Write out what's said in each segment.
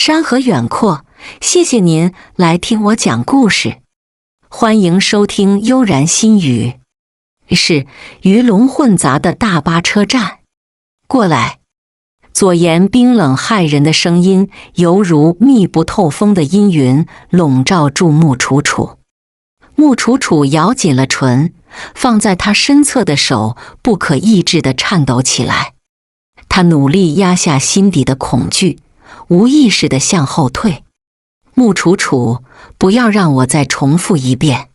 山河远阔，谢谢您来听我讲故事。欢迎收听悠然心语。是鱼龙混杂的大巴车站。过来。左岩冰冷骇人的声音犹如密不透风的阴云，笼罩住穆楚楚。穆楚楚咬紧了唇，放在他身侧的手不可抑制地颤抖起来。他努力压下心底的恐惧，无意识地向后退。穆楚楚，不要让我再重复一遍！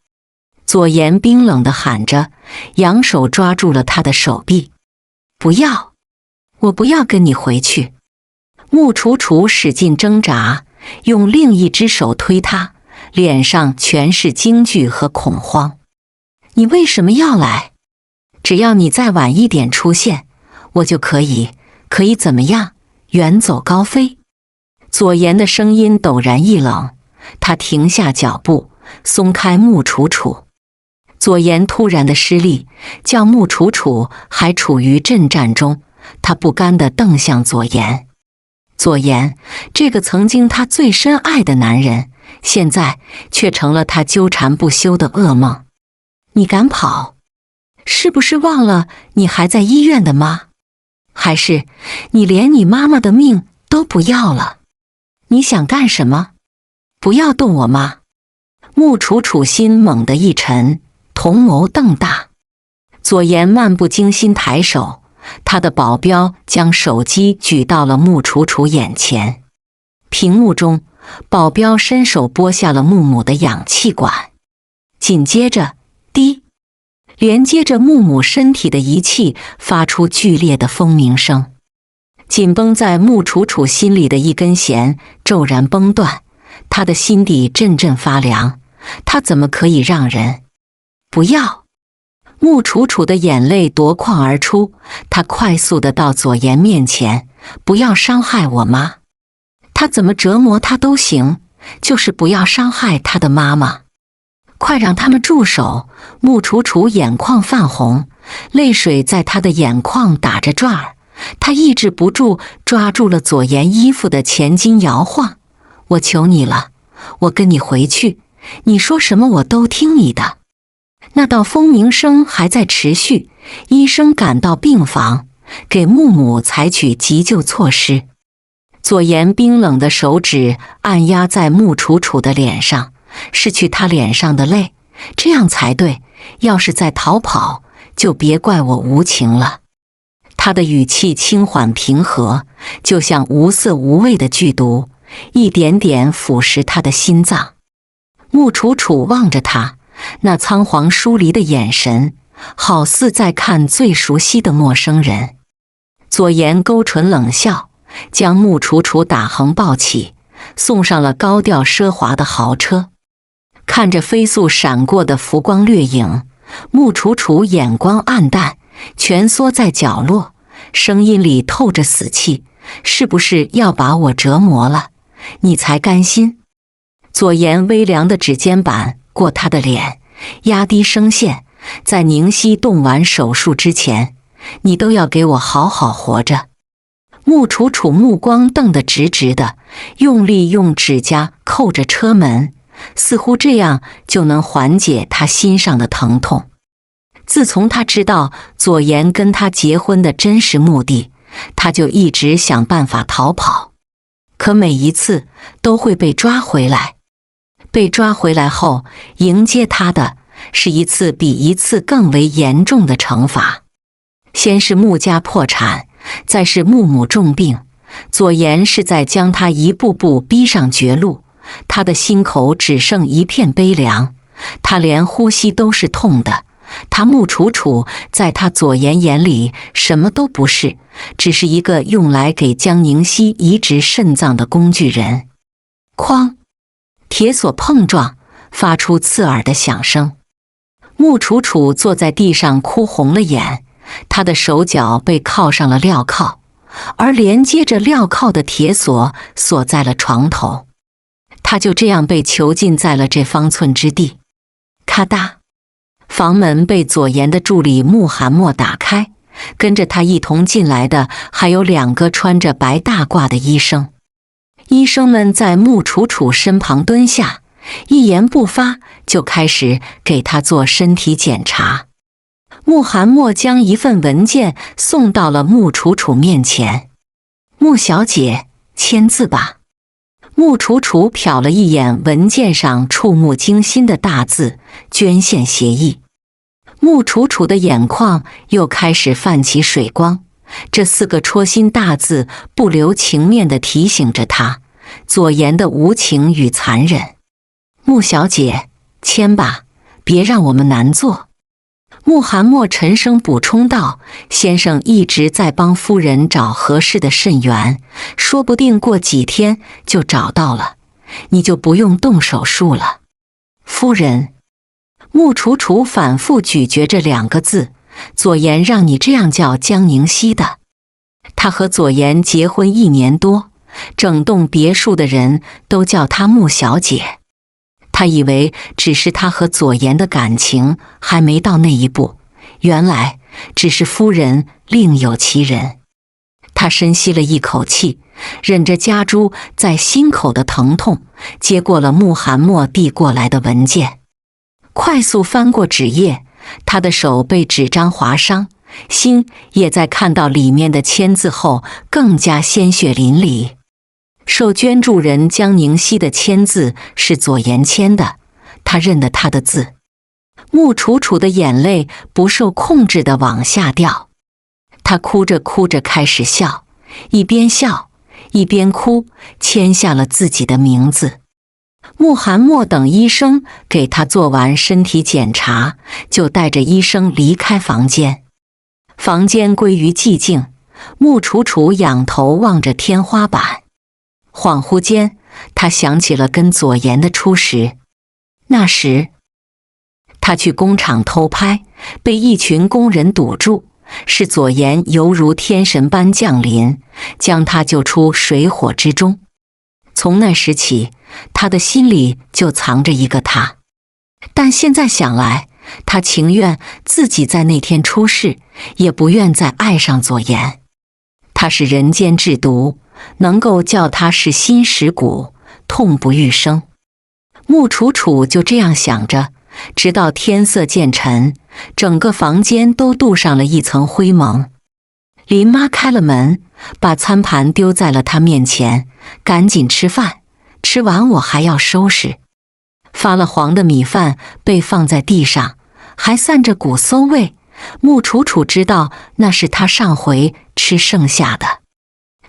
左岩冰冷地喊着，扬手抓住了他的手臂。不要！我不要跟你回去！穆楚楚使劲挣扎，用另一只手推他，脸上全是惊惧和恐慌。你为什么要来？只要你再晚一点出现，我就可以怎么样？远走高飞。左岩的声音陡然一冷，他停下脚步，松开穆楚楚。左岩突然的失力，叫穆楚楚还处于震战中。他不甘地瞪向左岩。左岩，这个曾经他最深爱的男人，现在却成了他纠缠不休的噩梦。你敢跑？是不是忘了你还在医院的妈？还是你连你妈妈的命都不要了？你想干什么？不要动我妈！穆楚楚心猛地一沉，瞳眸瞪大。左岩漫不经心抬手，他的保镖将手机举到了穆楚楚眼前。屏幕中，保镖伸手拨下了木母的氧气管，紧接着，滴，连接着木母身体的仪器发出剧烈的蜂鸣声。紧绷在穆楚楚心里的一根弦骤然崩断，他的心底阵阵发凉。他怎么可以让人？不要！穆楚楚的眼泪夺眶而出，他快速地到左岩面前，不要伤害我妈。他怎么折磨她都行，就是不要伤害她的妈妈。快让他们住手！穆楚楚眼眶泛红，泪水在她的眼眶打着转儿。她抑制不住，抓住了左岩衣服的前襟摇晃。我求你了，我跟你回去，你说什么我都听你的。那道蜂鸣声还在持续，医生赶到病房，给木母采取急救措施。左岩冰冷的手指按压在穆楚楚的脸上，拭去她脸上的泪，这样才对。要是再逃跑，就别怪我无情了。他的语气轻缓平和，就像无色无味的剧毒，一点点腐蚀他的心脏。穆楚楚望着他，那仓皇疏离的眼神，好似在看最熟悉的陌生人。左岩勾唇冷笑，将穆楚楚打横抱起，送上了高调奢华的豪车。看着飞速闪过的浮光掠影，穆楚楚眼光暗淡，蜷缩在角落，声音里透着死气。是不是要把我折磨了，你才甘心？左岩微凉的指尖板过他的脸，压低声线，在宁熙动完手术之前，你都要给我好好活着。穆楚楚目光瞪得直直的，用力用指甲扣着车门，似乎这样就能缓解他心上的疼痛。自从他知道左岩跟他结婚的真实目的，他就一直想办法逃跑，可每一次都会被抓回来。被抓回来后，迎接他的是一次比一次更为严重的惩罚。先是穆家破产，再是穆母重病，左岩是在将他一步步逼上绝路。他的心口只剩一片悲凉，他连呼吸都是痛的。他穆楚楚在他左岩眼里什么都不是，只是一个用来给江宁熙移植肾脏的工具人。哐！铁锁碰撞，发出刺耳的响声。穆楚楚坐在地上哭红了眼，她的手脚被铐上了镣铐，而连接着镣铐的铁锁锁在了床头。她就这样被囚禁在了这方寸之地。咔嗒，房门被左岩的助理穆罕默打开，跟着他一同进来的还有2个穿着白大褂的医生。医生们在穆楚楚身旁蹲下，一言不发就开始给他做身体检查。穆寒默将一份文件送到了穆楚楚面前。穆小姐，签字吧。穆楚楚瞟了一眼文件上触目惊心的大字，捐献协议。穆楚楚的眼眶又开始泛起水光，这4个戳心大字不留情面地提醒着他左岩的无情与残忍。穆小姐，签吧，别让我们难做。穆寒默沉声补充道：“先生一直在帮夫人找合适的肾源，说不定过几天就找到了，你就不用动手术了。”夫人。穆楚楚反复咀嚼着2个字，左岩让你这样叫江宁熙的。他和左岩结婚1年多，整栋别墅的人都叫她穆小姐。他以为只是他和左岩的感情还没到那一步，原来只是夫人另有其人。他深吸了一口气，忍着夹住在心口的疼痛，接过了穆寒默递过来的文件，快速翻过纸页。他的手被纸张划伤，心也在看到里面的签字后更加鲜血淋漓。受捐助人江宁熙的签字是左岩签的，他认得他的字。穆楚楚的眼泪不受控制地往下掉，他哭着哭着开始笑，一边笑一边哭，签下了自己的名字。穆寒默等医生给他做完身体检查，就带着医生离开房间。房间归于寂静，穆楚楚仰头望着天花板。恍惚间，他想起了跟左岩的初识。那时，他去工厂偷拍，被一群工人堵住，是左岩犹如天神般降临，将他救出水火之中。从那时起，他的心里就藏着一个他。但现在想来，他情愿自己在那天出事，也不愿再爱上左岩。他是人间至毒，能够叫他是心蚀骨，痛不欲生。穆楚楚就这样想着，直到天色渐沉，整个房间都镀上了一层灰蒙。林妈开了门，把餐盘丢在了他面前，赶紧吃饭，吃完我还要收拾。发了黄的米饭被放在地上，还散着骨馊味。穆楚楚知道那是他上回吃剩下的。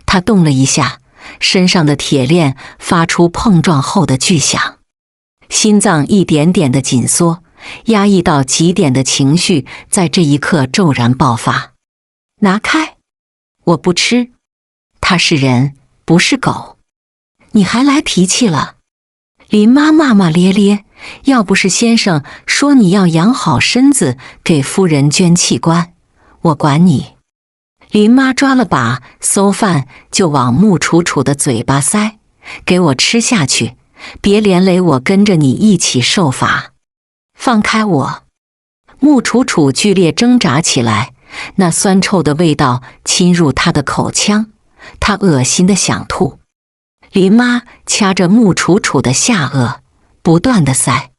他动了一下，身上的铁链发出碰撞后的巨响，心脏一点点的紧缩，压抑到极点的情绪在这一刻骤然爆发。拿开！我不吃。他是人，不是狗。你还来脾气了？林妈骂骂咧咧，要不是先生说你要养好身子给夫人捐器官，我管你。林妈抓了把馊饭就往穆楚楚的嘴巴塞，给我吃下去，别连累我跟着你一起受罚。放开我！穆楚楚剧烈挣扎起来，那酸臭的味道侵入她的口腔，她恶心的想吐。林妈掐着穆楚楚的下颚，不断地塞。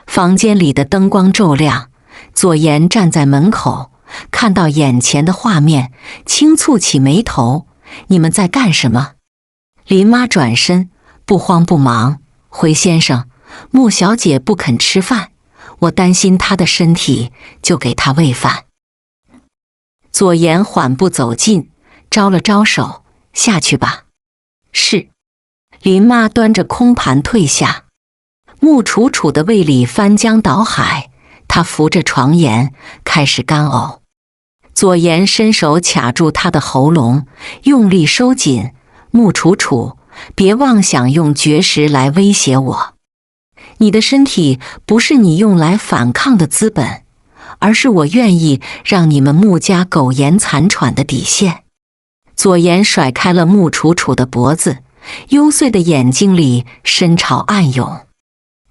房间里的灯光骤亮，左岩站在门口，看到眼前的画面，轻蹙起眉头：“你们在干什么？”林妈转身，不慌不忙：“回先生，穆小姐不肯吃饭，我担心她的身体，就给她喂饭。”左岩缓步走近，招了招手：“下去吧。”是。林妈端着空盘退下。穆楚楚的胃里翻江倒海，她扶着床沿开始干呕。左岩伸手卡住她的喉咙，用力收紧：“穆楚楚，别妄想用绝食来威胁我。你的身体不是你用来反抗的资本，而是我愿意让你们穆家苟延残喘的底线。”左岩甩开了穆楚楚的脖子，幽邃的眼睛里深潮暗涌。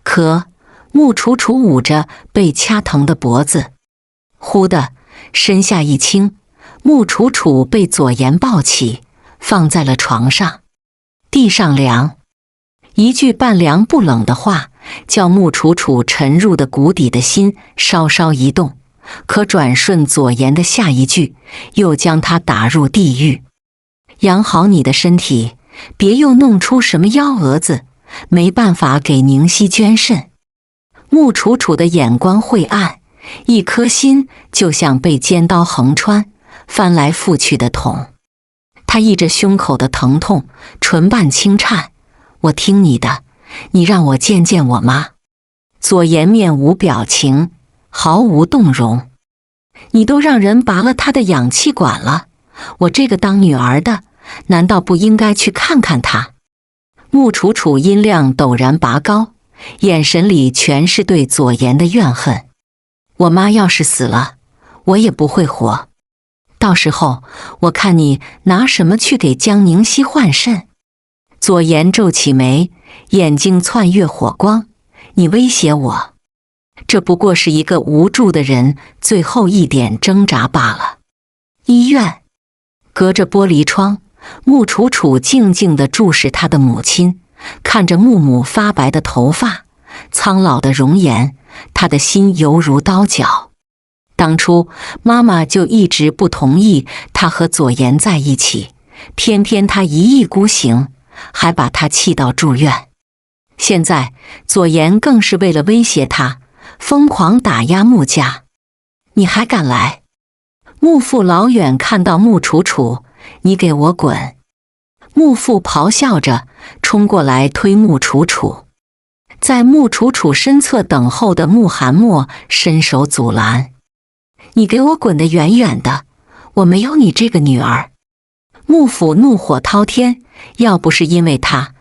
可穆楚楚捂着被掐疼的脖子，忽的身下一轻，穆楚楚被左岩抱起，放在了床上。地上凉。一句半凉不冷的话，叫穆楚楚沉入的谷底的心稍稍一动，可转瞬左言的下一句，又将他打入地狱。养好你的身体，别又弄出什么幺蛾子，没办法给宁熙捐肾。穆楚楚的眼光晦暗，一颗心就像被尖刀横穿，翻来覆去的捅。他抑着胸口的疼痛，唇瓣轻颤，我听你的，你让我见见我妈。左颜面无表情，毫无动容。你都让人拔了她的氧气管了，我这个当女儿的，难道不应该去看看她？穆楚楚音量陡然拔高，眼神里全是对左颜的怨恨。我妈要是死了，我也不会活。到时候我看你拿什么去给江宁熙换肾？左颜皱起眉，眼睛窜跃火光。你威胁我？这不过是一个无助的人最后一点挣扎罢了。医院，隔着玻璃窗，穆楚楚静静地注视她的母亲，看着穆母发白的头发，苍老的容颜，她的心犹如刀绞。当初妈妈就一直不同意她和左颜在一起，偏偏她一意孤行，还把她气到住院。现在左颜更是为了威胁她，疯狂打压穆家。你还敢来？穆父老远看到穆楚楚，你给我滚！穆父咆哮着冲过来推穆楚楚。在穆楚楚身侧等候的穆寒墨伸手阻拦。你给我滚得远远的，我没有你这个女儿。穆府怒火滔天，要不是因为他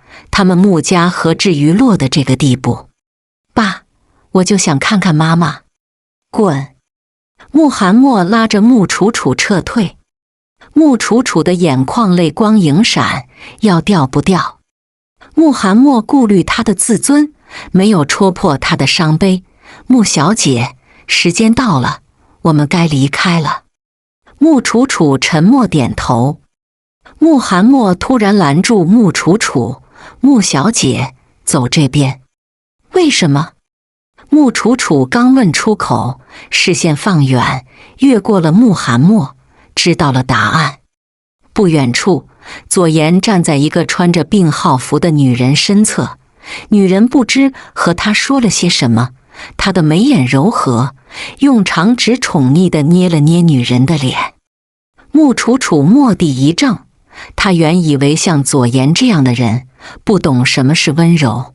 们穆家何至于落得这个地步？爸，我就想看看妈妈。滚！穆寒墨拉着穆楚楚撤退。穆楚楚的眼眶泪光盈闪，要掉不掉？穆寒墨顾虑她的自尊，没有戳破她的伤悲。穆小姐，时间到了，我们该离开了。穆楚楚沉默点头。穆寒墨突然拦住穆楚楚，穆小姐，走这边。为什么？穆楚楚刚问出口，视线放远，越过了穆寒墨，知道了答案。不远处，左颜站在一个穿着病号服的女人身侧，女人不知和他说了些什么，她的眉眼柔和，用长指宠溺地捏了捏女人的脸。穆楚楚蓦地一怔，她原以为像左颜这样的人不懂什么是温柔，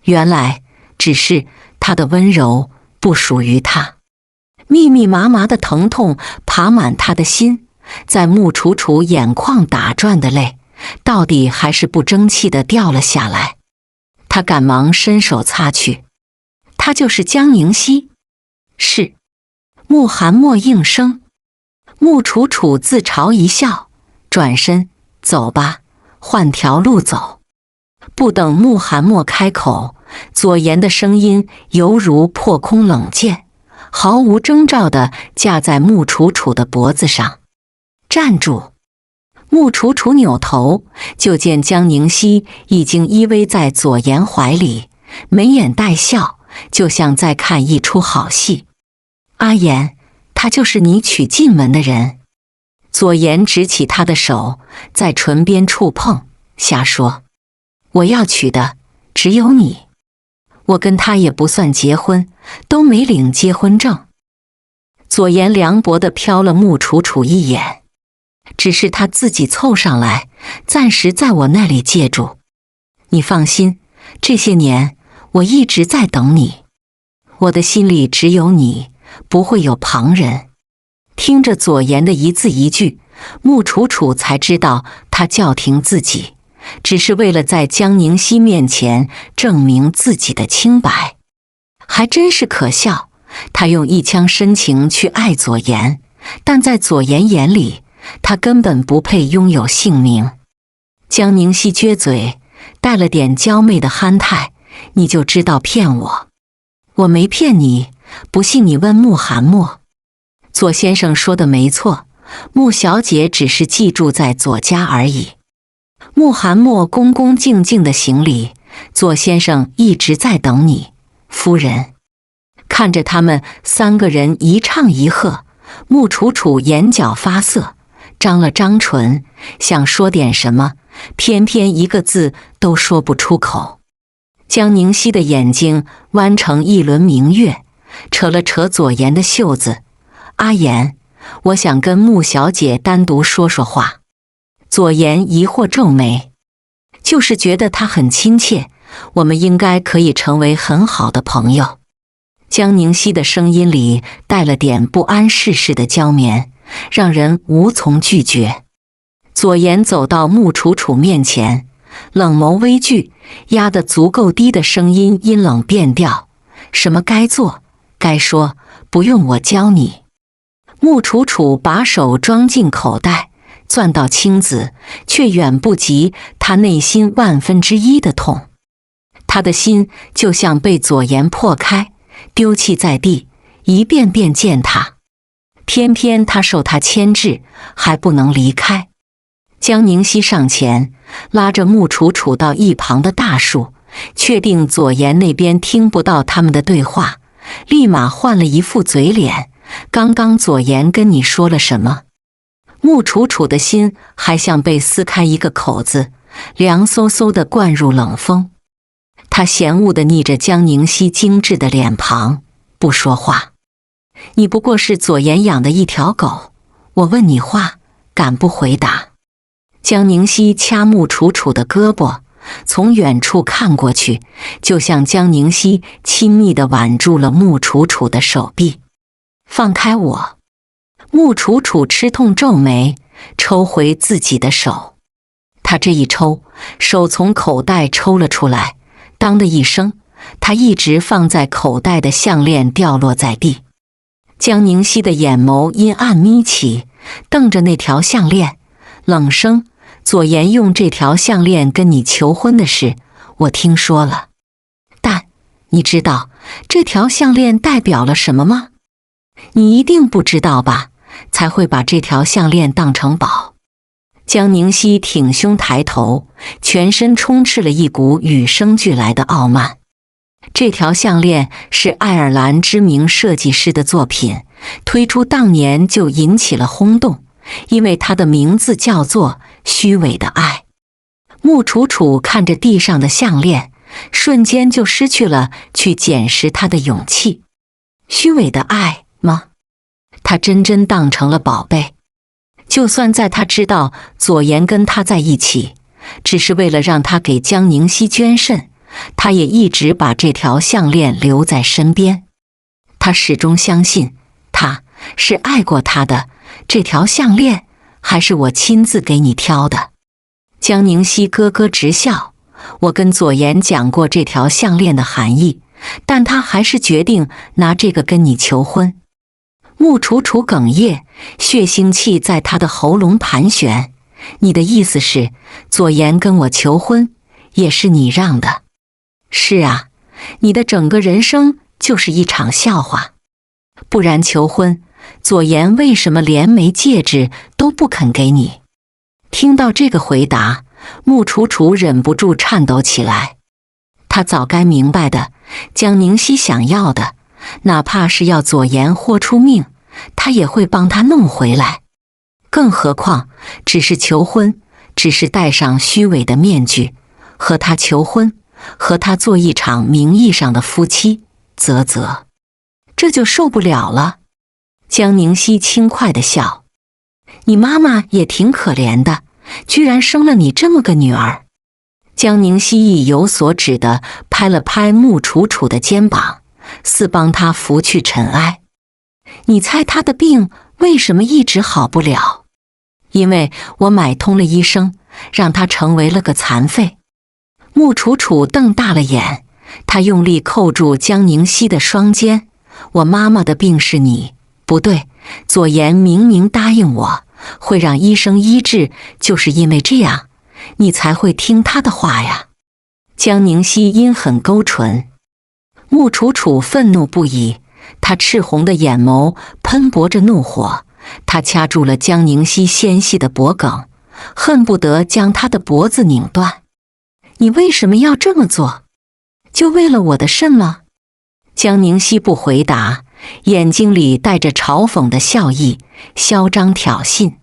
原来只是他的温柔不属于他。密密麻麻的疼痛爬满他的心，在穆楚楚眼眶打转的泪，到底还是不争气地掉了下来。他赶忙伸手擦去。他就是江宁熙。是。穆寒墨应声。穆楚楚自嘲一笑，转身，走吧，换条路走。不等穆寒墨开口，左颜的声音犹如破空冷箭，毫无征兆地架在穆楚楚的脖子上。站住！穆楚楚扭头，就见江宁熙已经依偎在左颜怀里，眉眼带笑，就像在看一出好戏。阿言，他就是你娶进门的人。左颜执起他的手，在唇边触碰，瞎说。我要娶的只有你，我跟他也不算结婚，都没领结婚证。左颜凉薄地瞟了穆楚楚一眼，只是他自己凑上来，暂时在我那里借住。你放心，这些年我一直在等你，我的心里只有你，不会有旁人。听着左颜的一字一句，穆楚楚才知道他叫停自己，只是为了在江宁熙面前证明自己的清白。还真是可笑，他用一腔深情去爱左颜，但在左颜眼里，他根本不配拥有姓名。江宁熙撅嘴，带了点娇媚的憨态，你就知道骗我。我没骗你，不信你问穆寒墨。左先生说的没错，穆小姐只是寄住在左家而已。穆罕默恭恭敬敬地行礼：“左先生一直在等你，夫人。”看着他们3个人一唱一和，穆楚楚眼角发涩，张了张唇，想说点什么，偏偏一个字都说不出口。江宁熙的眼睛弯成一轮明月，扯了扯左颜的袖子：“阿言，我想跟穆小姐单独说说话。”左颜疑惑皱眉：“就是觉得她很亲切，我们应该可以成为很好的朋友。”江宁熙的声音里带了点不谙世事的娇绵，让人无从拒绝。左颜走到穆楚楚面前，冷眸微聚，压得足够低的声音阴冷变调：“什么该做该说，不用我教你。”穆楚楚把手装进口袋，攥到青子，却远不及他内心1/1000的痛。他的心就像被左颜破开，丢弃在地，一遍遍践踏。偏偏他受他牵制，还不能离开。江宁熙上前拉着穆楚楚到一旁的大树，确定左颜那边听不到他们的对话，立马换了一副嘴脸：“刚刚左颜跟你说了什么？”穆楚楚的心还像被撕开一个口子，凉飕飕地灌入冷风。他嫌恶地睨着江宁熙精致的脸庞，不说话。“你不过是左颜养的一条狗，我问你话，敢不回答？”江宁熙掐穆楚楚的胳膊，从远处看过去，就像江宁熙亲密地挽住了穆楚楚的手臂。“放开我！”穆楚楚吃痛皱眉，抽回自己的手。他这一抽，手从口袋抽了出来，当的一声，他一直放在口袋的项链掉落在地。江宁熙的眼眸阴暗眯起，瞪着那条项链，冷声：“左颜用这条项链跟你求婚的事，我听说了。但你知道这条项链代表了什么吗？你一定不知道吧，才会把这条项链当成宝。”江宁熙挺胸抬头，全身充斥了一股与生俱来的傲慢。这条项链是爱尔兰知名设计师的作品，推出当年就引起了轰动，因为它的名字叫做虚伪的爱。穆楚楚看着地上的项链，瞬间就失去了去捡拾它的勇气。虚伪的爱吗？他真当成了宝贝。就算在他知道左颜跟他在一起，只是为了让他给江宁熙捐肾，他也一直把这条项链留在身边。他始终相信他是爱过他的，这条项链还是我亲自给你挑的。江宁熙咯咯直笑：“我跟左颜讲过这条项链的含义，但他还是决定拿这个跟你求婚。”穆楚楚哽咽，血腥气在他的喉咙盘旋：“你的意思是，左颜跟我求婚，也是你让的？”“是啊，你的整个人生就是一场笑话。不然求婚，左颜为什么连枚戒指都不肯给你？”听到这个回答，穆楚楚忍不住颤抖起来。他早该明白的，江宁熙想要的，哪怕是要左颜豁出命，他也会帮他弄回来。更何况只是求婚，只是戴上虚伪的面具，和他求婚，和他做一场名义上的夫妻，这就受不了了。江宁熙轻快地笑：“你妈妈也挺可怜的，居然生了你这么个女儿。”江宁熙意有所指地拍了拍穆楚楚的肩膀，似帮她拂去尘埃。“你猜她的病为什么一直好不了？因为我买通了医生，让她成为了个残废。”穆楚楚瞪大了眼，她用力扣住江宁熙的双肩：“我妈妈的病是你不对，左颜明明答应我会让医生医治，就是因为这样，你才会听他的话呀。”江宁熙阴狠勾唇。穆楚楚愤怒不已，她赤红的眼眸喷薄着怒火，她掐住了江宁熙纤细的脖颈：“恨不得将他的脖子拧断。你为什么要这么做？就为了我的肾吗？江宁熙不回答，眼睛里带着嘲讽的笑意，嚣张挑衅。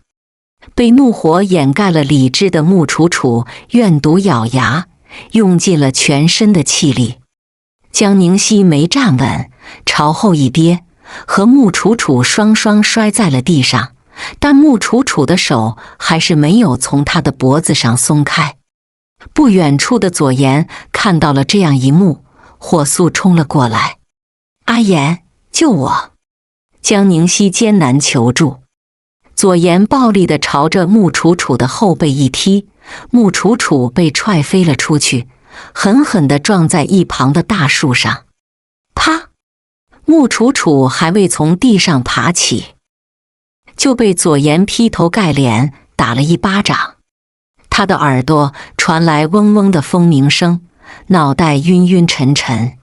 被怒火掩盖了理智的穆楚楚怨毒咬牙，用尽了全身的气力。江宁熙没站稳，朝后一跌，和穆楚楚双双摔在了地上，但穆楚楚的手还是没有从他的脖子上松开。不远处的左岩看到了这样一幕，火速冲了过来。阿岩，救我！江宁熙艰难求助。左岩暴力地朝着穆楚楚的后背一踢，穆楚楚被踹飞了出去，狠狠地撞在一旁的大树上。啪！穆楚楚还未从地上爬起，就被左岩劈头盖脸打了一巴掌。他的耳朵传来嗡嗡的蜂鸣声，脑袋晕晕沉沉。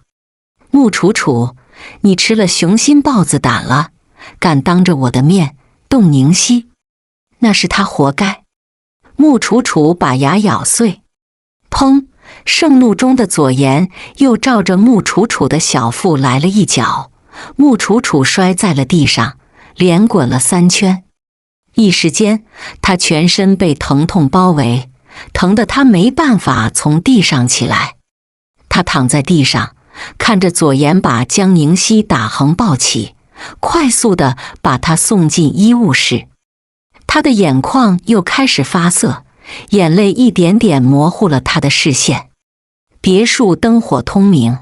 穆楚楚，你吃了雄心豹子胆了，敢当着我的面动宁熙，那是他活该。穆楚楚把牙咬碎。砰！盛怒中的左岩又照着穆楚楚的小腹来了一脚，穆楚楚摔在了地上，连滚了3圈。一时间，他全身被疼痛包围，疼得他没办法从地上起来。他躺在地上，看着左岩把江宁熙打横抱起，快速地把他送进医务室。他的眼眶又开始发涩，眼泪一点点模糊了他的视线。别墅灯火通明，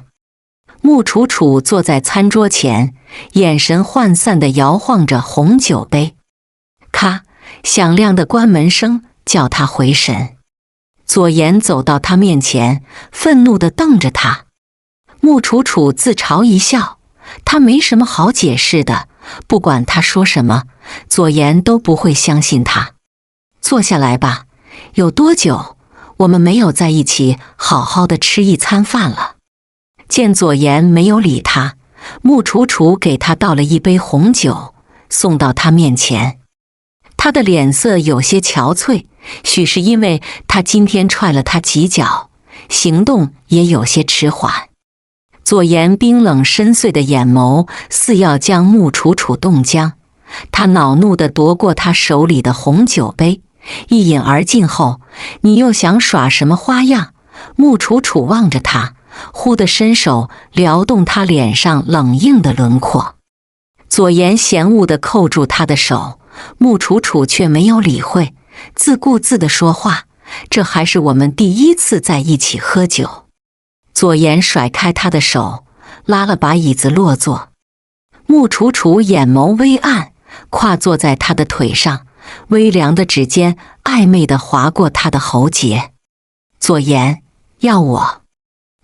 穆楚楚坐在餐桌前，眼神涣散地摇晃着红酒杯。咔！响亮的关门声叫他回神。左岩走到他面前，愤怒地瞪着他。穆楚楚自嘲一笑，他没什么好解释的，不管他说什么，左岩都不会相信他。坐下来吧，有多久我们没有在一起好好的吃一餐饭了？见左岩没有理他，穆楚楚给他倒了一杯红酒，送到他面前。他的脸色有些憔悴，许是因为他今天踹了他几脚，行动也有些迟缓。左岩冰冷深邃的眼眸似要将穆楚楚冻僵，他恼怒地夺过他手里的红酒杯，一饮而尽后，你又想耍什么花样？穆楚楚望着他，忽地伸手撩动他脸上冷硬的轮廓。左岩嫌恶地扣住他的手，穆楚楚却没有理会，自顾自地说话，这还是我们第一次在一起喝酒。左岩甩开他的手，拉了把椅子落座。穆楚楚眼眸微暗，跨坐在他的腿上，微凉的指尖暧昧地划过他的喉结。左岩，要我？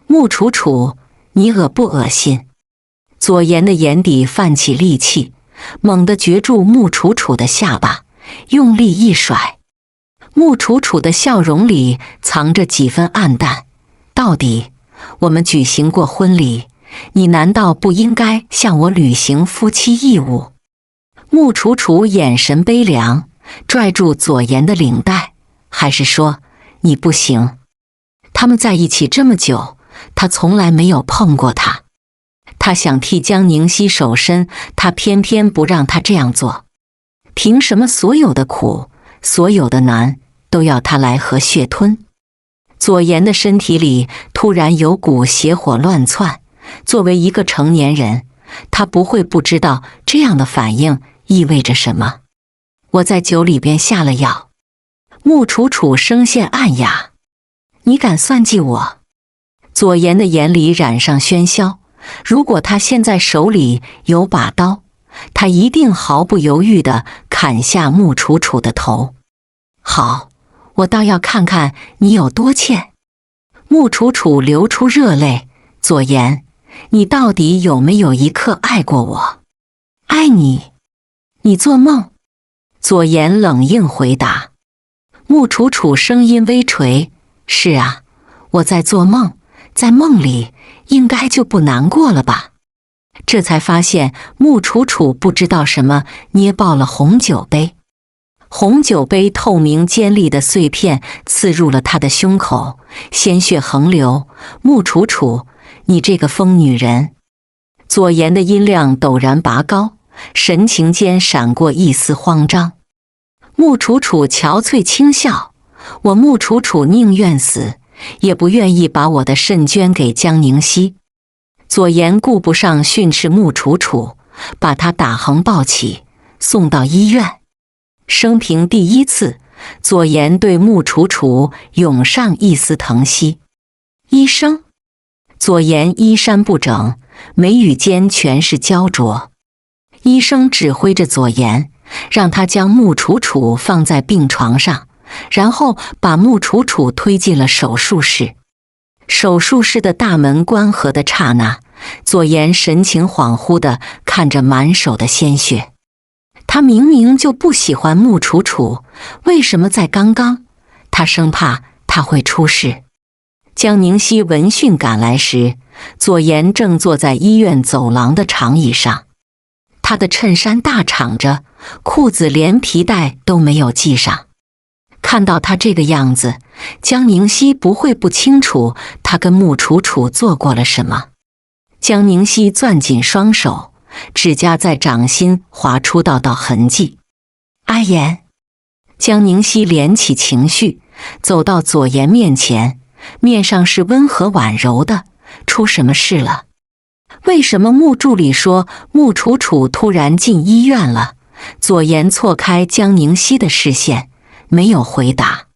穆楚楚，你恶不恶心？左岩的眼底泛起戾气，猛地攫住穆楚楚的下巴，用力一甩。穆楚楚的笑容里藏着几分暗淡。到底，我们举行过婚礼，你难道不应该向我履行夫妻义务？穆楚楚眼神悲凉，拽住左岩的领带，还是说你不行？他们在一起这么久，他从来没有碰过她。他想替江宁熙守身，他偏偏不让他这样做。凭什么所有的苦，所有的难，都要他来和血吞？左岩的身体里突然有股邪火乱窜，作为一个成年人，他不会不知道这样的反应意味着什么。我在酒里边下了药。穆楚楚声线暗哑，你敢算计我？左岩的眼里染上喧嚣，如果他现在手里有把刀，他一定毫不犹豫地砍下穆楚楚的头。好，我倒要看看你有多欠。穆楚楚流出热泪，左岩，你到底有没有一刻爱过我？爱你？你做梦？左岩冷硬回答。穆楚楚声音微垂，是啊，我在做梦，在梦里应该就不难过了吧？这才发现穆楚楚不知道什么捏爆了红酒杯。红酒杯透明尖利的碎片刺入了他的胸口，鲜血横流。穆楚楚，你这个疯女人！左颜的音量陡然拔高，神情间闪过一丝慌张。穆楚楚憔悴轻笑，我穆楚楚宁愿死，也不愿意把我的肾捐给江宁熙。左颜顾不上训斥穆楚楚，把她打横抱起，送到医院。生平第一次，左颜对穆楚楚涌上一丝疼惜。医生，左颜衣衫不整，眉宇间全是焦灼。医生指挥着左颜，让他将穆楚楚放在病床上，然后把穆楚楚推进了手术室。手术室的大门关合的刹那，左颜神情恍惚地看着满手的鲜血。他明明就不喜欢穆楚楚，为什么在刚刚？他生怕他会出事。江宁熙闻讯赶来时，左颜正坐在医院走廊的长椅上，他的衬衫大敞着，裤子连皮带都没有系上。看到他这个样子，江宁熙不会不清楚他跟穆楚楚做过了什么。江宁熙攥紧双手，指甲在掌心划出道道痕迹。阿言，江宁熙敛起情绪，走到左颜面前，面上是温和婉柔的。出什么事了？为什么穆助理说穆楚楚突然进医院了？左颜错开江宁熙的视线，没有回答。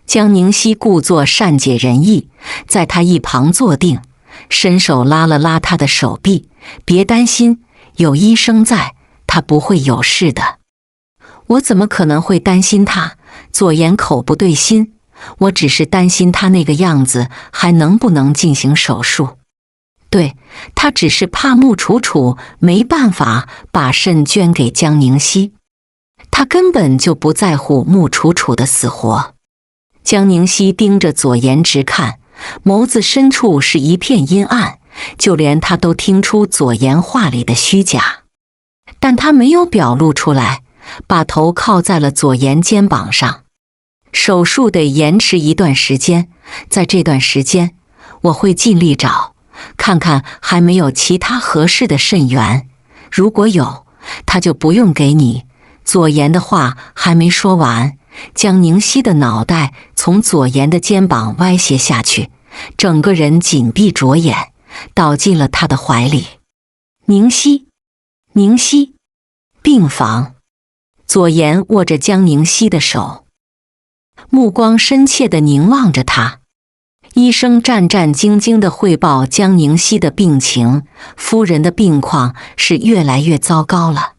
江宁熙故作善解人意，在他一旁坐定，伸手拉了拉他的手臂，别担心，有医生在，他不会有事的。我怎么可能会担心他？左颜口不对心，我只是担心他那个样子还能不能进行手术。对，他只是怕穆楚楚没办法把肾捐给江宁熙，他根本就不在乎穆楚楚的死活。江宁熙盯着左颜直看，眸子深处是一片阴暗，就连他都听出左颜话里的虚假，但他没有表露出来，把头靠在了左颜肩膀上。手术得延迟一段时间，在这段时间，我会尽力找，看看还没有其他合适的肾源，如果有，他就不用给你。左颜的话还没说完，江宁熙的脑袋从左颜的肩膀歪斜下去，整个人紧闭着眼，倒进了他的怀里。宁熙，宁熙，病房。左颜握着江宁熙的手，目光深切地凝望着他。医生战战兢兢地汇报江宁熙的病情，夫人的病况是越来越糟糕了，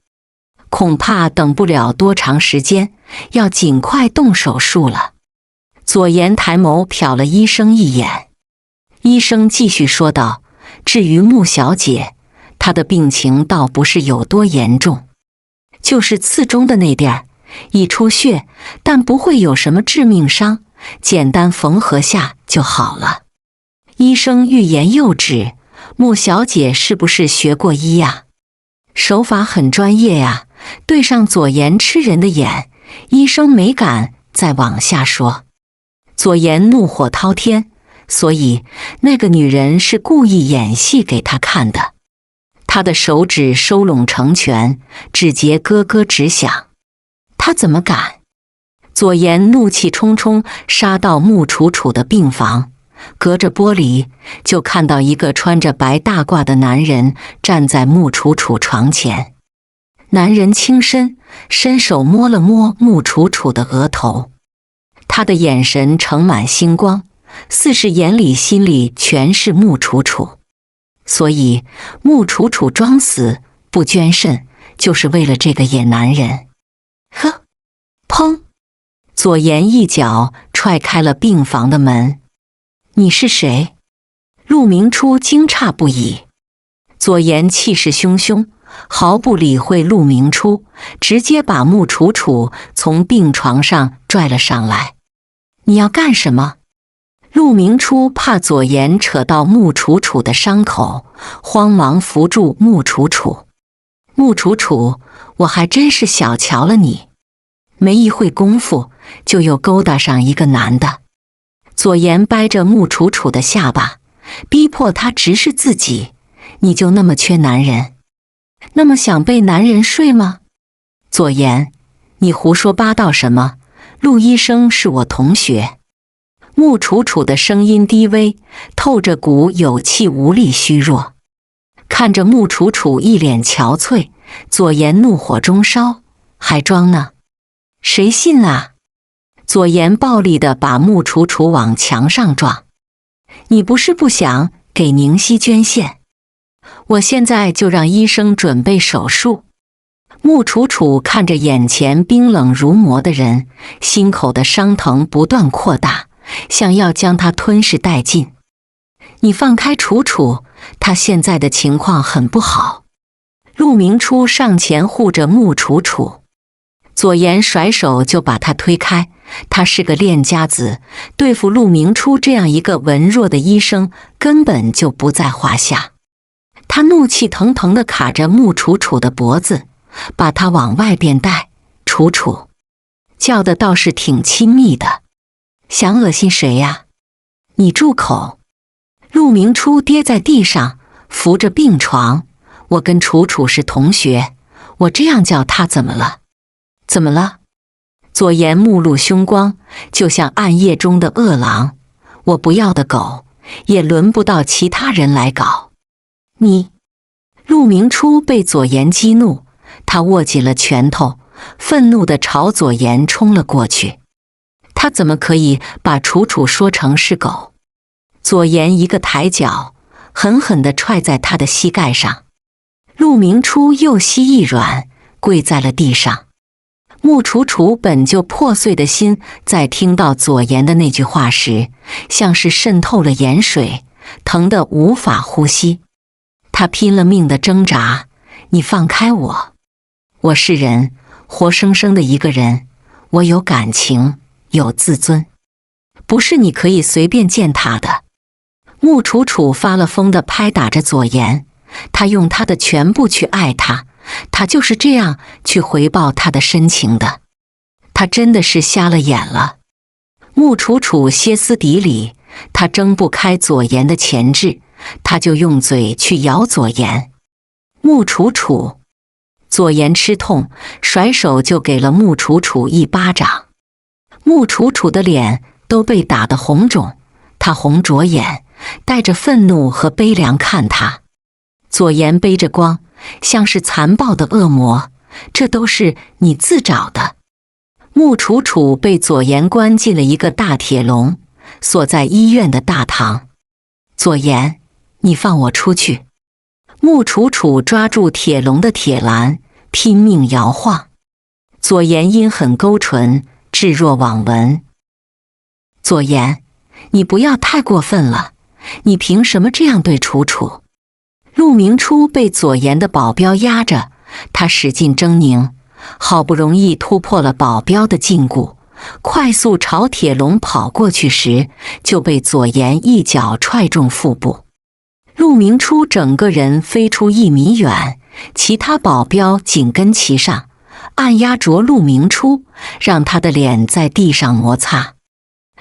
恐怕等不了多长时间，要尽快动手术了。左颜抬眸瞟了医生一眼，医生继续说道：至于穆小姐，她的病情倒不是有多严重，就是刺中的那地儿已出血，但不会有什么致命伤，简单缝合下就好了。医生欲言又止，穆小姐是不是学过医呀？手法很专业呀。对上左颜吃人的眼，医生没敢再往下说。左颜怒火滔天，所以那个女人是故意演戏给他看的。他的手指收拢成拳，指节咯咯直响。他怎么敢？左颜怒气冲冲杀到穆楚楚的病房，隔着玻璃就看到一个穿着白大褂的男人站在穆楚楚床前。男人轻伸手摸了摸穆楚楚的额头，他的眼神盛满星光，似是眼里心里全是穆楚楚。所以穆楚楚装死不捐肾，就是为了这个野男人。呵，砰！左颜一脚踹开了病房的门。你是谁？陆明初惊诧不已。左颜气势汹汹，毫不理会陆明初，直接把穆楚楚从病床上拽了上来。你要干什么？陆明初怕左颜扯到穆楚楚的伤口，慌忙扶住穆楚楚。穆楚楚，我还真是小瞧了你。没一会功夫，就又勾搭上一个男的。左颜掰着穆楚楚的下巴，逼迫他直视自己。你就那么缺男人？那么想被男人睡吗？左颜，你胡说八道什么？陆医生是我同学。穆楚楚的声音低微，透着股有气无力虚弱。看着穆楚楚一脸憔悴，左颜怒火中烧，还装呢？谁信啊？左颜暴力地把穆楚楚往墙上撞。你不是不想给宁熙捐献？我现在就让医生准备手术。穆楚楚看着眼前冰冷如磨的人，心口的伤疼不断扩大，想要将他吞噬殆尽。你放开楚楚，他现在的情况很不好。陆明初上前护着穆楚楚，左颜甩手就把他推开。他是个练家子，对付陆明初这样一个文弱的医生根本就不在话下。他怒气腾腾地卡着穆楚楚的脖子，把他往外边带。楚楚，叫的倒是挺亲密的，想恶心谁呀？你住口！陆明初跌在地上，扶着病床。我跟楚楚是同学，我这样叫他怎么了？怎么了？左颜目露凶光，就像暗夜中的恶狼。我不要的狗，也轮不到其他人来搞。你，陆明初被左颜激怒，他握紧了拳头，愤怒地朝左颜冲了过去。他怎么可以把楚楚说成是狗？左颜一个抬脚，狠狠地踹在他的膝盖上。陆明初右膝一软，跪在了地上。穆楚楚本就破碎的心，在听到左颜的那句话时，像是渗透了盐水，疼得无法呼吸。他拼了命的挣扎，你放开我！我是人，活生生的一个人，我有感情，有自尊，不是你可以随便践踏的。穆楚楚发了疯地拍打着左颜，他用他的全部去爱他，他就是这样去回报他的深情的。他真的是瞎了眼了。穆楚楚歇斯底里，他睁不开左颜的钳制，他就用嘴去咬左颜。穆楚楚，左颜吃痛，甩手就给了穆楚楚一巴掌。穆楚楚的脸都被打得红肿，他红着眼，带着愤怒和悲凉看他。左颜背着光，像是残暴的恶魔，这都是你自找的。穆楚楚被左颜关进了一个大铁笼，锁在医院的大堂。左颜，你放我出去！穆楚楚抓住铁笼的铁栏，拼命摇晃。左颜阴狠勾唇，置若罔闻。左颜，你不要太过分了，你凭什么这样对楚楚？陆明初被左颜的保镖压着，他使劲狰狞，好不容易突破了保镖的禁锢，快速朝铁笼跑过去时，就被左颜一脚踹中腹部。陆明初整个人飞出1米远，其他保镖紧跟其上，按压着陆明初，让他的脸在地上摩擦。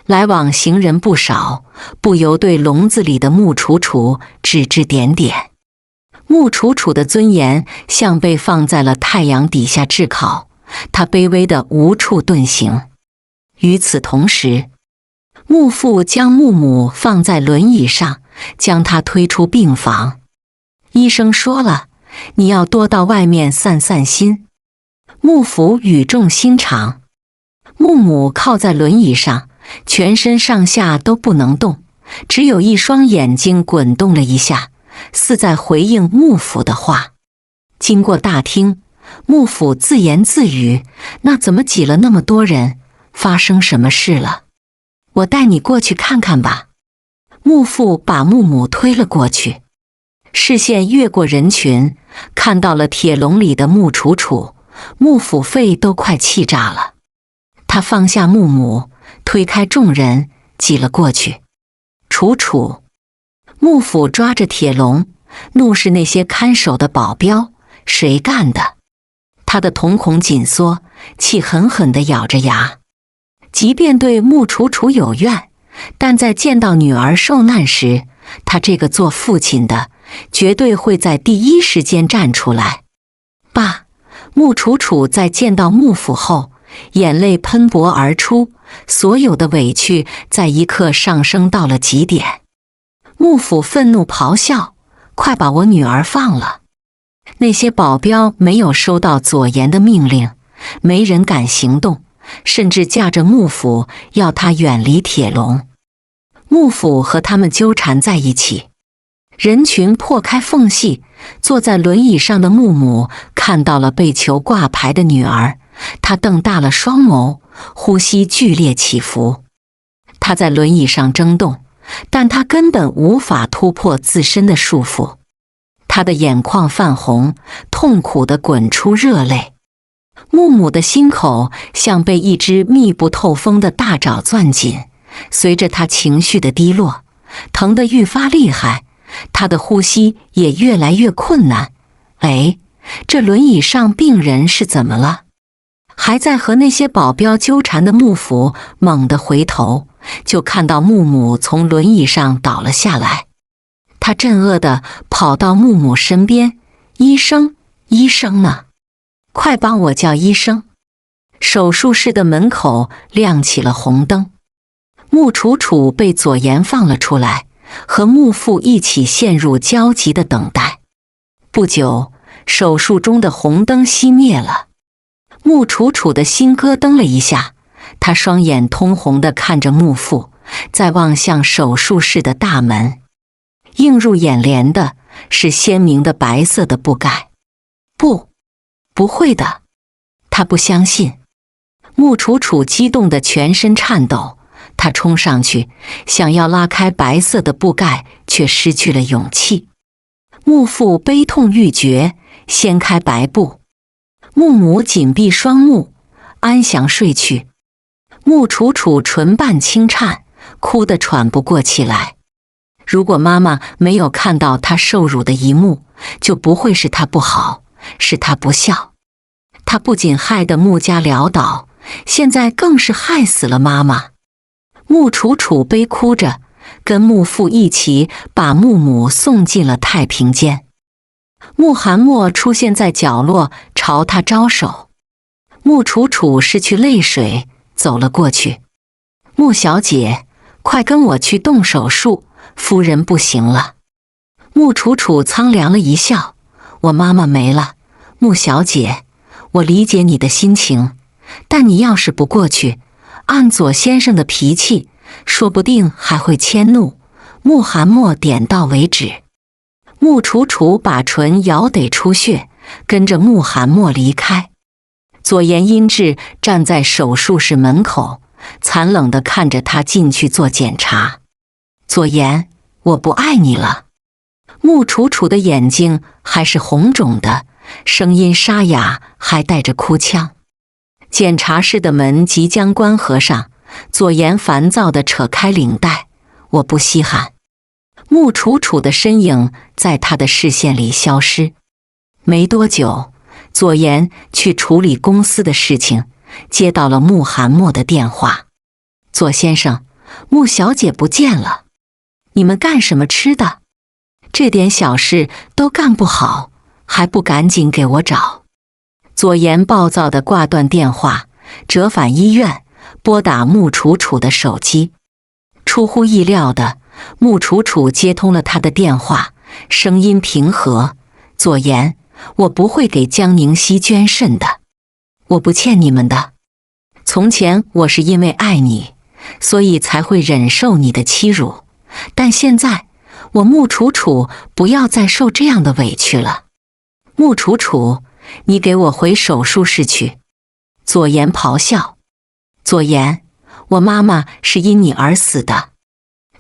来往行人不少，不由对笼子里的穆楚楚指指点点。穆楚楚的尊严像被放在了太阳底下炙烤，他卑微的无处遁形。与此同时，穆父将穆母放在轮椅上，将她推出病房。医生说了，你要多到外面散散心。穆父语重心长。穆母靠在轮椅上，全身上下都不能动，只有一双眼睛滚动了一下，似在回应穆父的话。经过大厅，穆父自言自语，那怎么挤了那么多人？发生什么事了？我带你过去看看吧。穆父把穆母推了过去，视线越过人群，看到了铁笼里的穆楚楚，穆父肺都快气炸了。他放下穆母，推开众人，挤了过去。楚楚！穆父抓着铁笼，怒视那些看守的保镖，谁干的？他的瞳孔紧缩，气狠狠地咬着牙。即便对穆楚楚有怨，但在见到女儿受难时，他这个做父亲的绝对会在第一时间站出来。爸，穆楚楚在见到穆府后，眼泪喷薄而出，所有的委屈在一刻上升到了极点。穆府愤怒咆哮：快把我女儿放了！那些保镖没有收到左岩的命令，没人敢行动，甚至架着穆府要他远离铁笼。穆府和他们纠缠在一起，人群破开缝隙，坐在轮椅上的穆母看到了被囚挂牌的女儿，她瞪大了双眸，呼吸剧烈起伏。她在轮椅上挣动，但她根本无法突破自身的束缚。她的眼眶泛红，痛苦地滚出热泪。穆母的心口像被一只密不透风的大爪攥紧，随着她情绪的低落，疼得愈发厉害，她的呼吸也越来越困难。哎，这轮椅上病人是怎么了？还在和那些保镖纠缠的穆府猛地回头，就看到穆母从轮椅上倒了下来。他震愕地跑到穆母身边：医生，医生呢？快帮我叫医生！手术室的门口亮起了红灯。穆楚楚被左岩放了出来，和穆父一起陷入焦急的等待。不久，手术中的红灯熄灭了。穆楚楚的心咯噔了一下，他双眼通红地看着穆父，再望向手术室的大门。映入眼帘的是鲜明的白色的布盖。不会的，他不相信。穆楚楚激动得全身颤抖，他冲上去想要拉开白色的布盖，却失去了勇气。穆父悲痛欲绝，掀开白布。穆母紧闭双目，安详睡去。穆楚楚唇瓣轻颤，哭得喘不过气来。如果妈妈没有看到她受辱的一幕，就不会是她不好，是她不孝。她不仅害得穆家潦倒，现在更是害死了妈妈。穆楚楚悲哭着，跟穆父一起把穆母送进了太平间。穆寒墨出现在角落，朝他招手。穆楚楚拭去泪水，走了过去。穆小姐，快跟我去动手术，夫人不行了。穆楚楚苍凉了一笑：我妈妈没了，穆小姐，我理解你的心情，但你要是不过去，按左先生的脾气，说不定还会迁怒。穆寒墨点到为止。穆楚楚把唇咬得出血，跟着穆寒墨离开。左岩阴质站在手术室门口，残冷地看着他进去做检查。左岩，我不爱你了。穆楚楚的眼睛还是红肿的，声音沙哑，还带着哭腔。检查室的门即将关合上，左岩烦躁地扯开领带：我不稀罕。穆楚楚的身影在他的视线里消失。没多久，左岩去处理公司的事情，接到了穆寒墨的电话：左先生，穆小姐不见了，你们干什么吃的？这点小事都干不好，还不赶紧给我找！左岩暴躁地挂断电话，折返医院，拨打穆楚楚的手机。出乎意料的，穆楚楚接通了他的电话，声音平和：左岩，我不会给江宁熙捐肾的，我不欠你们的。从前我是因为爱你，所以才会忍受你的欺辱，但现在我穆楚楚不要再受这样的委屈了。穆楚楚，你给我回手术室去！左岩咆哮。左岩，我妈妈是因你而死的。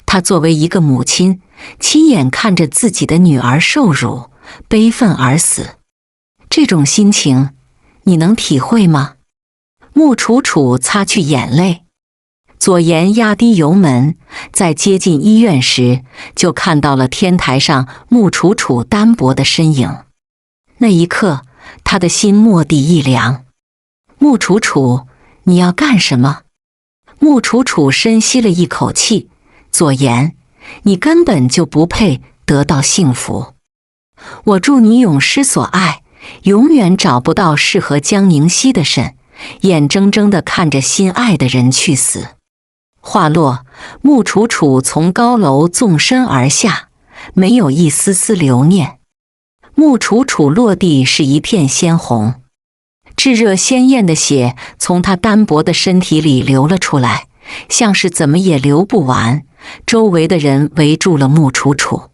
她作为一个母亲，亲眼看着自己的女儿受辱，悲愤而死。这种心情，你能体会吗？穆楚楚擦去眼泪。左岩压低油门，在接近医院时，就看到了天台上穆楚楚单薄的身影。那一刻，他的心蓦地一凉。穆楚楚，你要干什么？穆楚楚深吸了一口气，左言，你根本就不配得到幸福。我祝你永失所爱，永远找不到适合江宁熙的肾，眼睁睁地看着心爱的人去死。话落，穆楚楚从高楼纵身而下，没有一丝丝留念。穆楚楚落地是一片鲜红，炙热鲜艳的血从她单薄的身体里流了出来，像是怎么也流不完。周围的人围住了穆楚楚。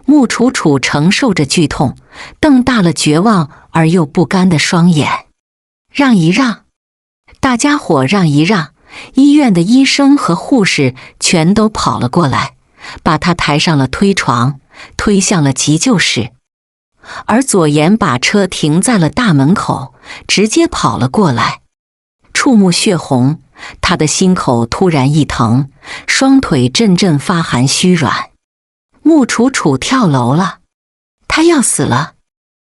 穆楚楚承受着剧痛，瞪大了绝望而又不甘的双眼。让一让，大家伙让一让！医院的医生和护士全都跑了过来，把他抬上了推床，推向了急救室。而左岩把车停在了大门口，直接跑了过来。触目血红，他的心口突然一疼，双腿阵阵发寒虚软。穆楚楚跳楼了，他要死了？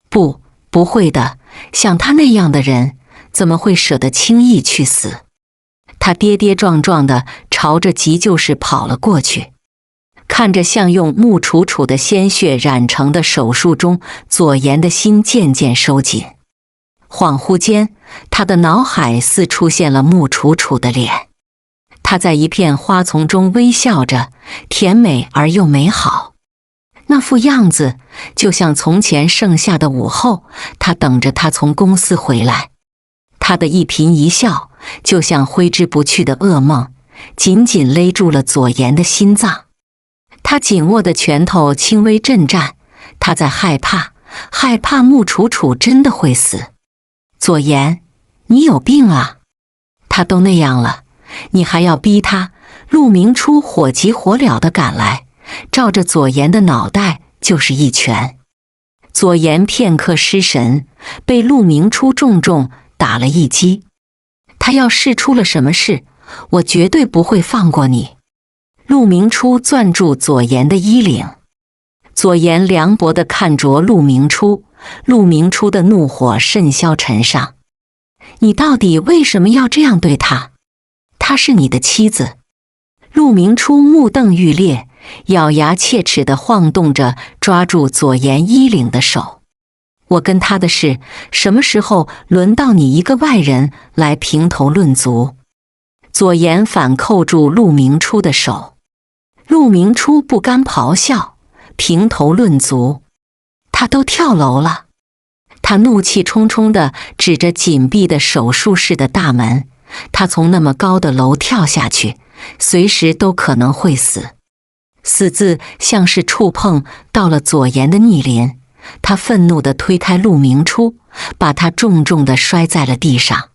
不会的，像他那样的人，怎么会舍得轻易去死？他跌跌撞撞地朝着急救室跑了过去，看着像用穆楚楚的鲜血染成的手术中，左岩的心渐渐收紧。恍惚间，他的脑海似出现了穆楚楚的脸，他在一片花丛中微笑着，甜美而又美好。那副样子，就像从前盛夏的午后，他等着他从公司回来。他的一颦一笑，就像挥之不去的噩梦，紧紧勒住了左岩的心脏。他紧握的拳头轻微震颤，他在害怕，害怕穆楚楚真的会死。左岩，你有病啊！他都那样了，你还要逼他？陆明初火急火燎地赶来，照着左岩的脑袋就是一拳。左岩片刻失神，被陆明初重重打了一击。他要是出了什么事，我绝对不会放过你。陆明初攥住左岩的衣领，左岩凉薄地看着陆明初，陆明初的怒火甚嚣尘上。你到底为什么要这样对她？她是你的妻子。陆明初目瞪欲裂，咬牙切齿地晃动着抓住左岩衣领的手。我跟他的事，什么时候轮到你一个外人来评头论足？左岩反扣住陆明初的手。陆明初不甘咆哮，评头论足？他都跳楼了！他怒气冲冲地指着紧闭的手术室的大门。他从那么高的楼跳下去，随时都可能会死。死字像是触碰到了左岩的逆鳞，他愤怒地推开陆明初，把他重重地摔在了地上。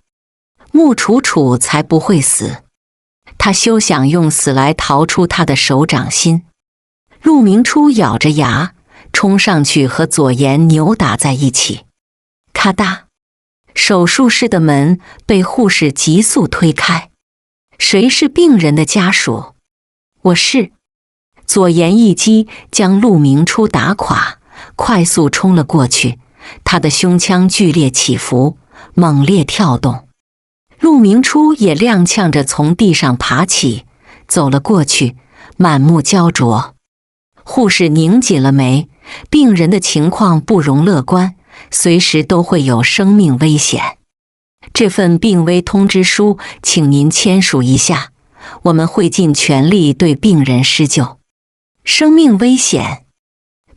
穆楚楚才不会死，他休想用死来逃出他的手掌心。陆明初咬着牙，冲上去和左岩扭打在一起。咔嗒，手术室的门被护士急速推开。谁是病人的家属？我是。左岩一击将陆明初打垮，快速冲了过去，他的胸腔剧烈起伏，猛烈跳动。陆明初也踉跄着从地上爬起，走了过去，满目焦灼。护士拧紧了眉，病人的情况不容乐观，随时都会有生命危险。这份病危通知书，请您签署一下，我们会尽全力对病人施救。生命危险，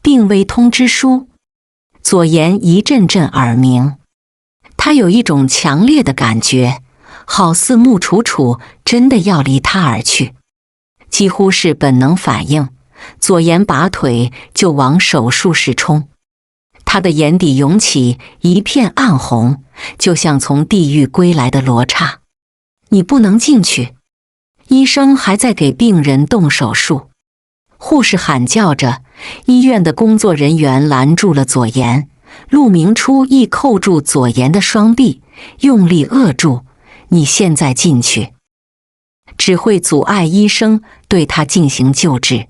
病危通知书。左岩一阵阵耳鸣，他有一种强烈的感觉，好似穆楚楚真的要离他而去。几乎是本能反应，左岩拔腿就往手术室冲。他的眼底涌起一片暗红，就像从地狱归来的罗刹。你不能进去，医生还在给病人动手术。护士喊叫着，医院的工作人员拦住了左岩。陆明初一扣住左岩的双臂，用力扼住，你现在进去，只会阻碍医生对他进行救治。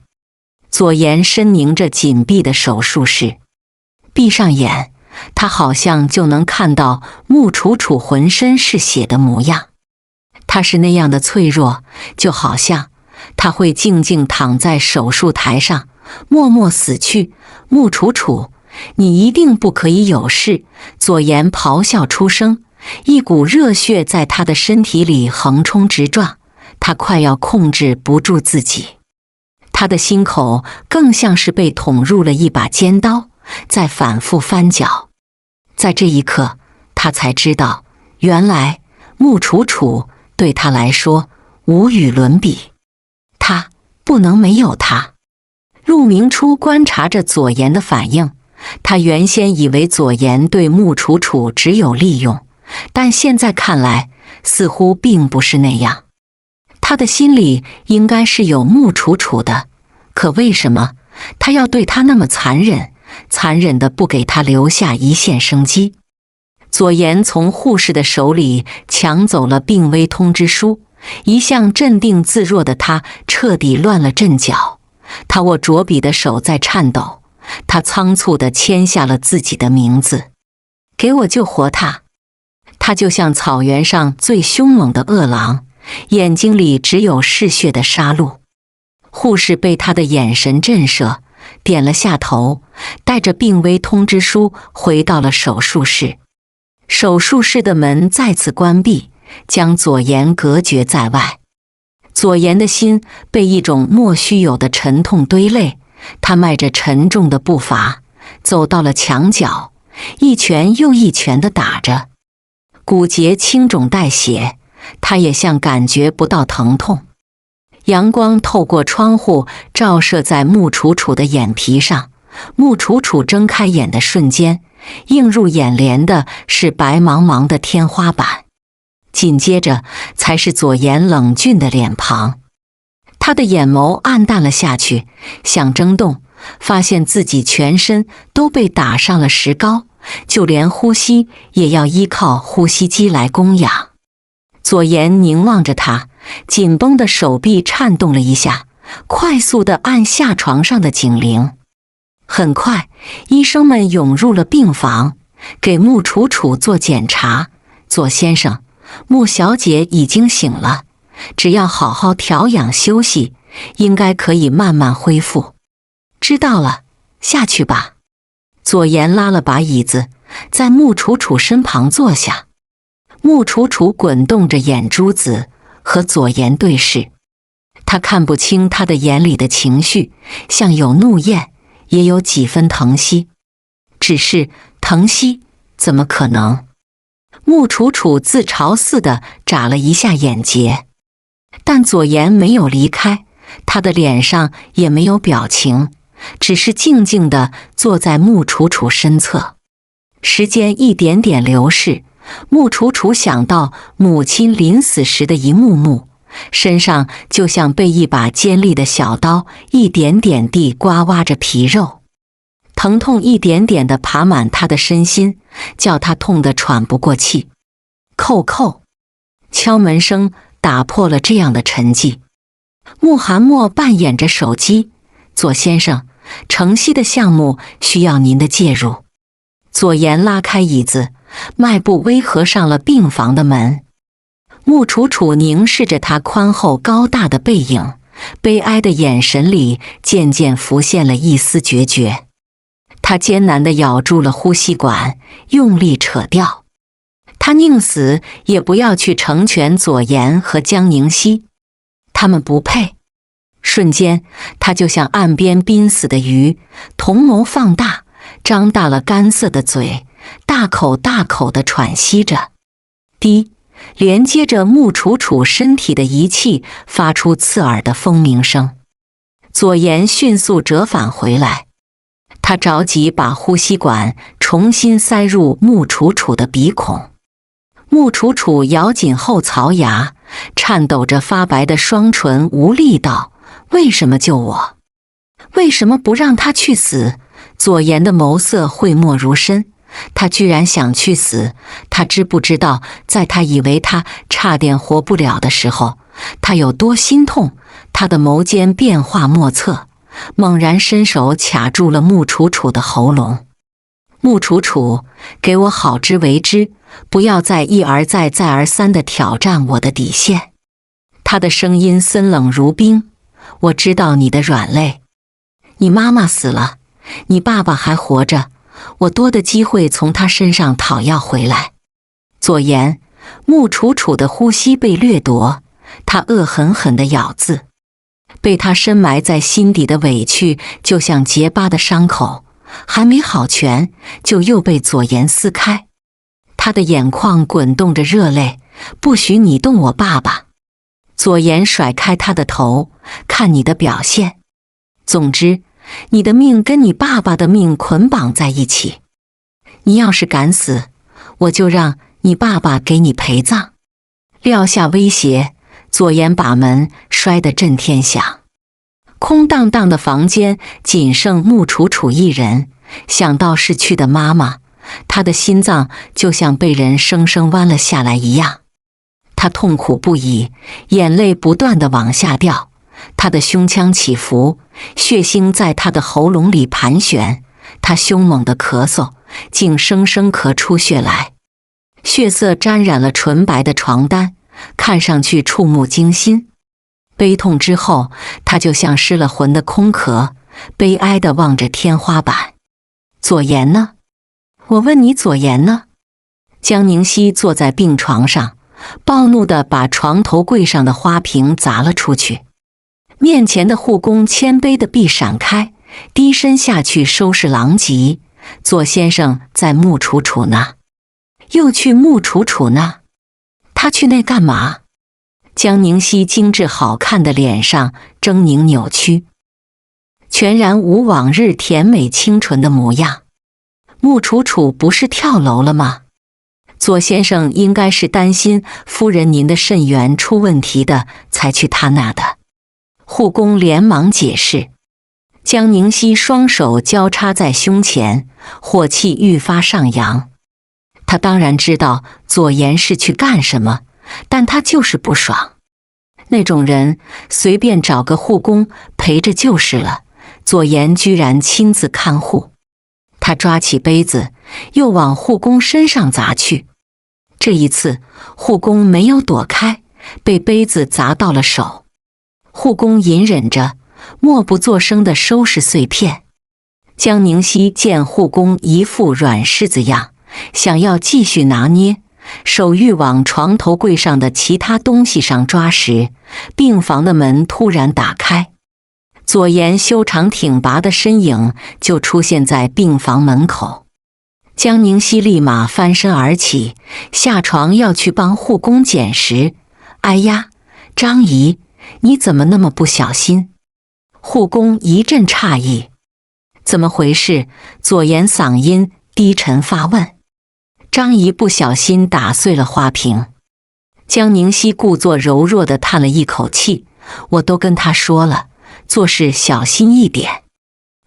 左岩呻吟着紧闭的手术室，闭上眼，他好像就能看到穆楚楚浑身是血的模样。他是那样的脆弱，就好像他会静静躺在手术台上，默默死去。穆楚楚，你一定不可以有事！左颜咆哮出声，一股热血在他的身体里横冲直撞，他快要控制不住自己。他的心口更像是被捅入了一把尖刀，在反复翻搅。在这一刻，他才知道，原来穆楚楚对他来说无与伦比，他不能没有他。陆明初观察着左颜的反应，他原先以为左颜对穆楚楚只有利用，但现在看来似乎并不是那样。他的心里应该是有穆楚楚的，可为什么他要对他那么残忍，残忍的不给他留下一线生机？左颜从护士的手里抢走了病危通知书，一向镇定自若的他彻底乱了阵脚。他握着笔的手在颤抖，他仓促地签下了自己的名字。给我救活他！他就像草原上最凶猛的恶狼，眼睛里只有嗜血的杀戮。护士被他的眼神震慑，点了下头，带着病危通知书回到了手术室。手术室的门再次关闭，将左颜隔绝在外。左颜的心被一种莫须有的沉痛堆累，他迈着沉重的步伐走到了墙角，一拳又一拳地打着。骨节青肿带血，他也像感觉不到疼痛。阳光透过窗户照射在穆楚楚的眼皮上，穆楚楚睁开眼的瞬间，映入眼帘的是白茫茫的天花板，紧接着才是左颜冷峻的脸庞。他的眼眸暗淡了下去，想睁动，发现自己全身都被打上了石膏，就连呼吸也要依靠呼吸机来供氧。左颜凝望着他，紧绷的手臂颤动了一下，快速地按下床上的警铃。很快，医生们涌入了病房，给穆楚楚做检查。左先生，穆小姐已经醒了，只要好好调养休息，应该可以慢慢恢复。知道了，下去吧。左颜拉了把椅子，在穆楚楚身旁坐下。穆楚楚滚动着眼珠子，和左颜对视。他看不清他的眼里的情绪，像有怒焰，也有几分疼惜。只是疼惜，怎么可能？穆楚楚自嘲似的眨了一下眼睫，但左颜没有离开，他的脸上也没有表情，只是静静地坐在穆楚楚身侧。时间一点点流逝，穆楚楚想到母亲临死时的一幕幕，身上就像被一把尖利的小刀一点点地刮挖着皮肉，疼痛一点点地爬满他的身心，叫他痛得喘不过气。叩叩，敲门声打破了这样的沉寂。穆寒墨扮演着手机，左先生，城西的项目需要您的介入。左颜拉开椅子，迈步微合上了病房的门。穆楚楚凝视着他宽厚高大的背影，悲哀的眼神里渐渐浮现了一丝决绝。他艰难地咬住了呼吸管，用力扯掉。他宁死也不要去成全左颜和江宁熙，他们不配。瞬间，他就像岸边濒死的鱼，瞳眸放大，张大了干涩的嘴，大口大口地喘息着。滴，连接着穆楚楚身体的仪器发出刺耳的蜂鸣声。左颜迅速折返回来，他着急把呼吸管重新塞入穆楚楚的鼻孔。穆楚楚咬紧后槽牙，颤抖着发白的双唇无力道：为什么救我？为什么不让他去死？左颜的眸色讳莫如深，他居然想去死。他知不知道，在他以为他差点活不了的时候，他有多心痛？他的眸间变化莫测，猛然伸手卡住了穆楚楚的喉咙。穆楚楚，给我好自为之，不要再一而再再而三地挑战我的底线。他的声音森冷如冰。我知道你的软肋，你妈妈死了，你爸爸还活着，我多的机会从他身上讨要回来。左言，穆楚楚的呼吸被掠夺，他恶狠狠地咬字。被他深埋在心底的委屈，就像结疤的伤口，还没好全，就又被左言撕开。他的眼眶滚动着热泪，不许你动我爸爸。左言甩开他的头，看你的表现。总之，你的命跟你爸爸的命捆绑在一起。你要是敢死，我就让你爸爸给你陪葬。撂下威胁，左言把门摔得震天响。空荡荡的房间仅剩穆楚楚一人，想到逝去的妈妈，他的心脏就像被人生生剜了下来一样。他痛苦不已，眼泪不断地往下掉，他的胸腔起伏，血腥在他的喉咙里盘旋，他凶猛地咳嗽，竟生生咳出血来。血色沾染了纯白的床单，看上去触目惊心。悲痛之后，他就像失了魂的空壳，悲哀地望着天花板。左言呢？我问你，左言呢？江宁熙坐在病床上，暴怒地把床头柜上的花瓶砸了出去。面前的护工谦卑地避闪开，低身下去收拾狼藉。左先生在穆楚楚那，又去穆楚楚那，他去那干嘛？江宁熙精致好看的脸上狰狞扭曲，全然无往日甜美清纯的模样。穆楚楚不是跳楼了吗？左先生应该是担心夫人您的肾源出问题的，才去他那的。护工连忙解释。江宁熙双手交叉在胸前，火气愈发上扬。他当然知道左言是去干什么，但他就是不爽。那种人随便找个护工陪着就是了，左言居然亲自看护。他抓起杯子又往护工身上砸去。这一次护工没有躲开，被杯子砸到了手。护工隐忍着，默不作声地收拾碎片。江宁熙见护工一副软柿子样，想要继续拿捏，手欲往床头柜上的其他东西上抓时，病房的门突然打开，左言修长挺拔的身影就出现在病房门口。江宁熙立马翻身而起，下床要去帮护工捡时，哎呀，张姨，你怎么那么不小心？护工一阵诧异，怎么回事？左言嗓音低沉发问。张姨不小心打碎了花瓶。江宁熙故作柔弱地叹了一口气，我都跟他说了，做事小心一点。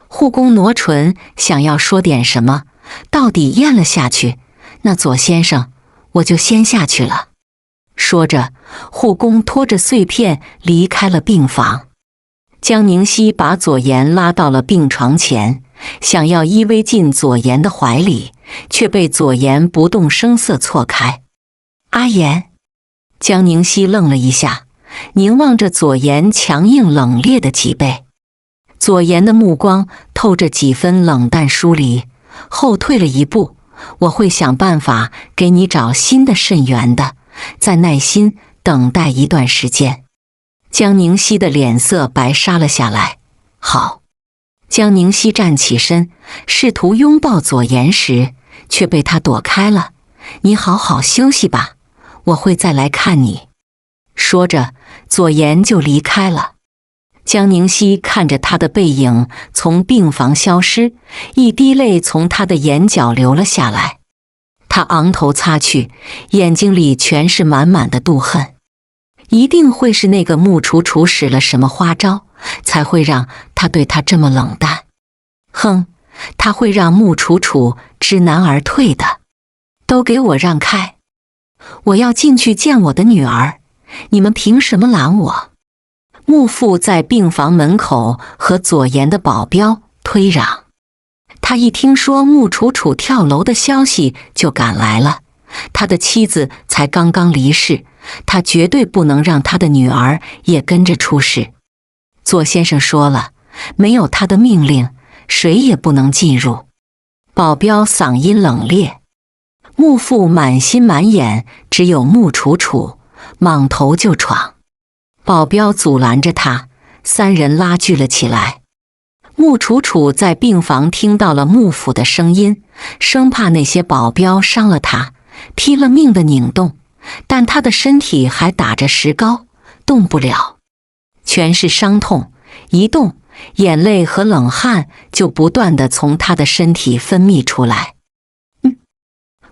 护工挪唇想要说点什么，到底咽了下去。那左先生，我就先下去了。说着，护工拖着碎片离开了病房。江宁熙把左言拉到了病床前，想要依偎进左言的怀里，却被左言不动声色错开。阿言。江宁熙愣了一下，凝望着左言强硬冷冽的脊背。左言的目光透着几分冷淡疏离，后退了一步。我会想办法给你找新的肾源的，再耐心等待一段时间。江宁熙的脸色白杀了下来。好。江宁熙站起身，试图拥抱左言时，却被他躲开了。你好好休息吧，我会再来看你。说着，左言就离开了。江宁熙看着他的背影从病房消失，一滴泪从他的眼角流了下来。他昂头擦去，眼睛里全是满满的妒恨。一定会是那个穆楚楚使了什么花招，才会让他对他这么冷淡。哼，他会让穆楚楚知难而退的。都给我让开！我要进去见我的女儿，你们凭什么拦我？穆父在病房门口和左言的保镖推攘。他一听说穆楚楚跳楼的消息就赶来了。他的妻子才刚刚离世，他绝对不能让他的女儿也跟着出事。左先生说了，没有他的命令，谁也不能进入。保镖嗓音冷冽。穆父满心满眼只有穆楚楚，莽头就闯。保镖阻拦着他，三人拉锯了起来。穆楚楚在病房听到了穆父的声音，生怕那些保镖伤了他，拼了命的拧动，但他的身体还打着石膏，动不了，全是伤痛，一动，眼泪和冷汗就不断地从他的身体分泌出来。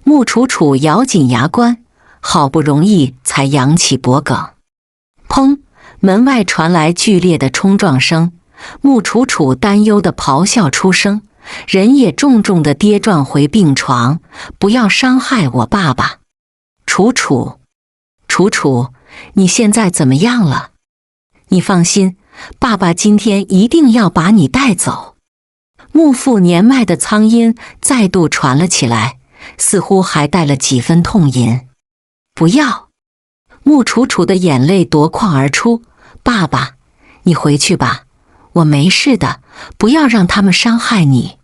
穆楚楚咬紧牙关，好不容易才扬起脖颈。砰！门外传来剧烈的冲撞声，穆楚楚担忧地咆哮出声，人也重重地跌撞回病床。不要伤害我爸爸！楚楚，楚楚，你现在怎么样了？你放心，爸爸今天一定要把你带走。穆父年迈的苍音再度传了起来，似乎还带了几分痛吟。不要！穆楚楚的眼泪夺眶而出。爸爸，你回去吧，我没事的，不要让他们伤害你。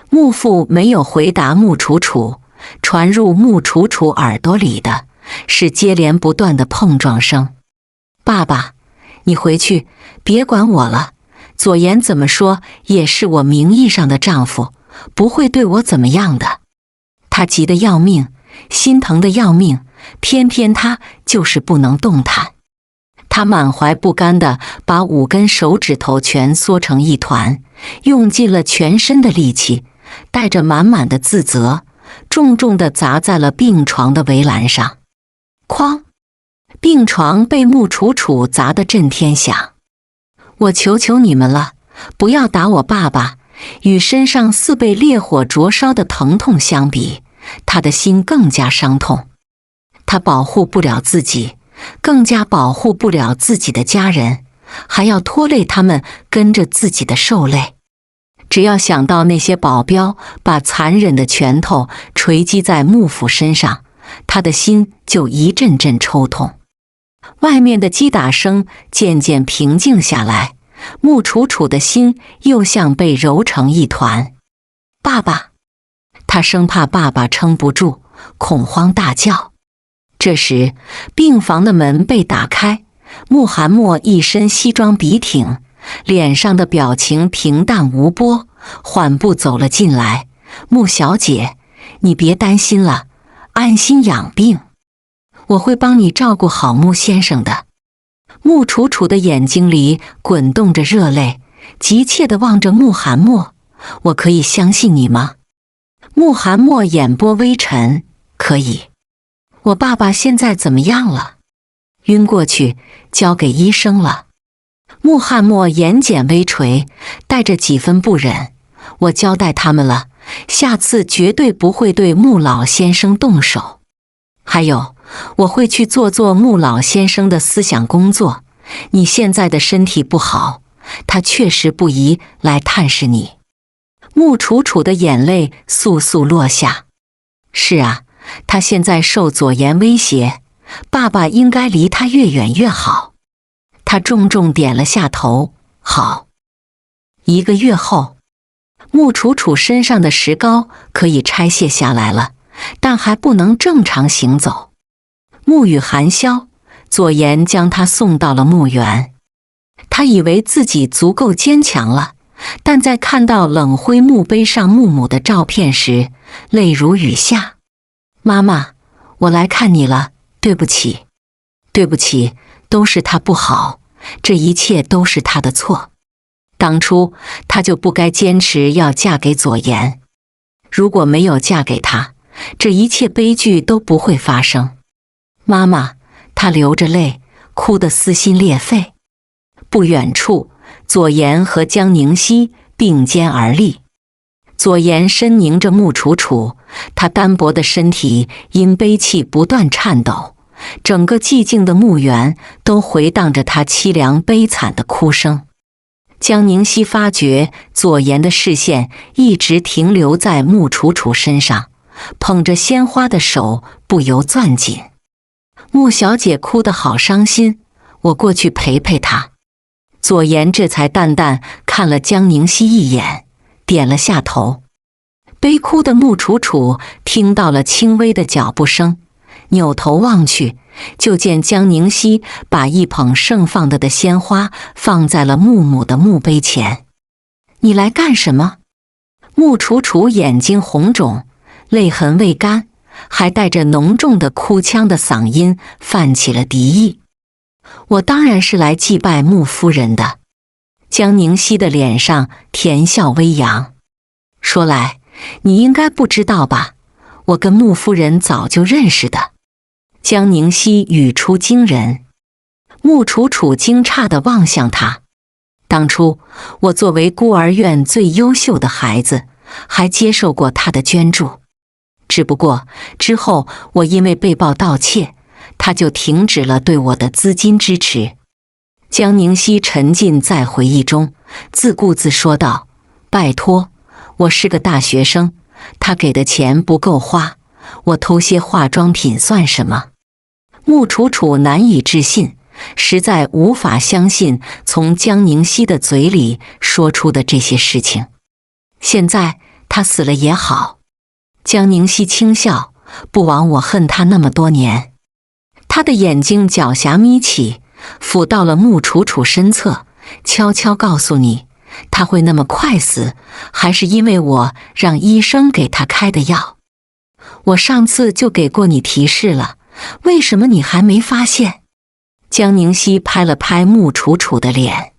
穆父没有回答穆楚楚，传入穆楚楚耳朵里的是接连不断的碰撞声。爸爸，你回去，别管我了。左言怎么说也是我名义上的丈夫，不会对我怎么样的。他急得要命，心疼得要命，偏偏他就是不能动弹。他满怀不甘地把5根手指头全缩成一团，用尽了全身的力气，带着满满的自责，重重地砸在了病床的围栏上。哐！病床被穆楚楚砸得震天响。我求求你们了，不要打我爸爸！与身上似被烈火灼烧的疼痛相比，他的心更加伤痛。他保护不了自己，更加保护不了自己的家人，还要拖累他们跟着自己的受累。只要想到那些保镖把残忍的拳头锤击在穆父身上，他的心就一阵阵抽痛。外面的击打声渐渐平静下来，穆楚楚的心又像被揉成一团。爸爸！他生怕爸爸撑不住，恐慌大叫。这时，病房的门被打开，穆寒墨一身西装笔挺，脸上的表情平淡无波，缓步走了进来。穆小姐，你别担心了，安心养病，我会帮你照顾好穆先生的。穆楚楚的眼睛里滚动着热泪，急切地望着穆寒墨。我可以相信你吗？穆寒墨眼波微沉，可以。我爸爸现在怎么样了？晕过去，交给医生了。穆寒墨眼睑微垂，带着几分不忍。我交代他们了，下次绝对不会对穆老先生动手。还有，我会去做穆老先生的思想工作。你现在的身体不好，他确实不宜来探视你。穆楚楚的眼泪簌簌落下。是啊，他现在受左言威胁，爸爸应该离他越远越好。他重重点了下头，好。1个月后，穆楚楚身上的石膏可以拆卸下来了，但还不能正常行走。暮雨寒宵，左言将他送到了墓园。他以为自己足够坚强了，但在看到冷灰墓碑上穆母的照片时，泪如雨下。妈妈，我来看你了，对不起，对不起，都是他不好，这一切都是他的错。当初他就不该坚持要嫁给左言，如果没有嫁给他，这一切悲剧都不会发生。妈妈，他流着泪，哭得撕心裂肺。不远处，左言和江宁熙并肩而立。左言深凝着穆楚楚，他单薄的身体因悲泣不断颤抖，整个寂静的墓园都回荡着他凄凉悲惨的哭声。江宁熙发觉左颜的视线一直停留在穆楚楚身上，捧着鲜花的手不由攥紧。穆小姐哭得好伤心，我过去陪陪她。左颜这才淡淡看了江宁熙一眼，点了下头。悲哭的穆楚楚听到了轻微的脚步声，扭头望去，就见江宁熙把一捧盛放的鲜花放在了穆母的墓碑前。你来干什么？穆楚楚眼睛红肿，泪痕未干，还带着浓重的哭腔的嗓音泛起了敌意。我当然是来祭拜穆夫人的。江宁熙的脸上甜笑微扬，说来你应该不知道吧，我跟穆夫人早就认识的。江宁熙语出惊人。穆楚楚惊诧地望向他。当初我作为孤儿院最优秀的孩子，还接受过他的捐助，只不过之后我因为被曝盗窃，他就停止了对我的资金支持。江宁熙沉浸在回忆中，自顾自说道：拜托，我是个大学生，他给的钱不够花，我偷些化妆品算什么？穆楚楚难以置信，实在无法相信从江宁熙的嘴里说出的这些事情。现在他死了也好。江宁熙轻笑，不枉我恨他那么多年。他的眼睛狡黠眯起，俯到了穆楚楚身侧，悄悄告诉你，他会那么快死，还是因为我让医生给他开的药。我上次就给过你提示了，为什么你还没发现？江宁熙拍了拍穆楚楚的脸。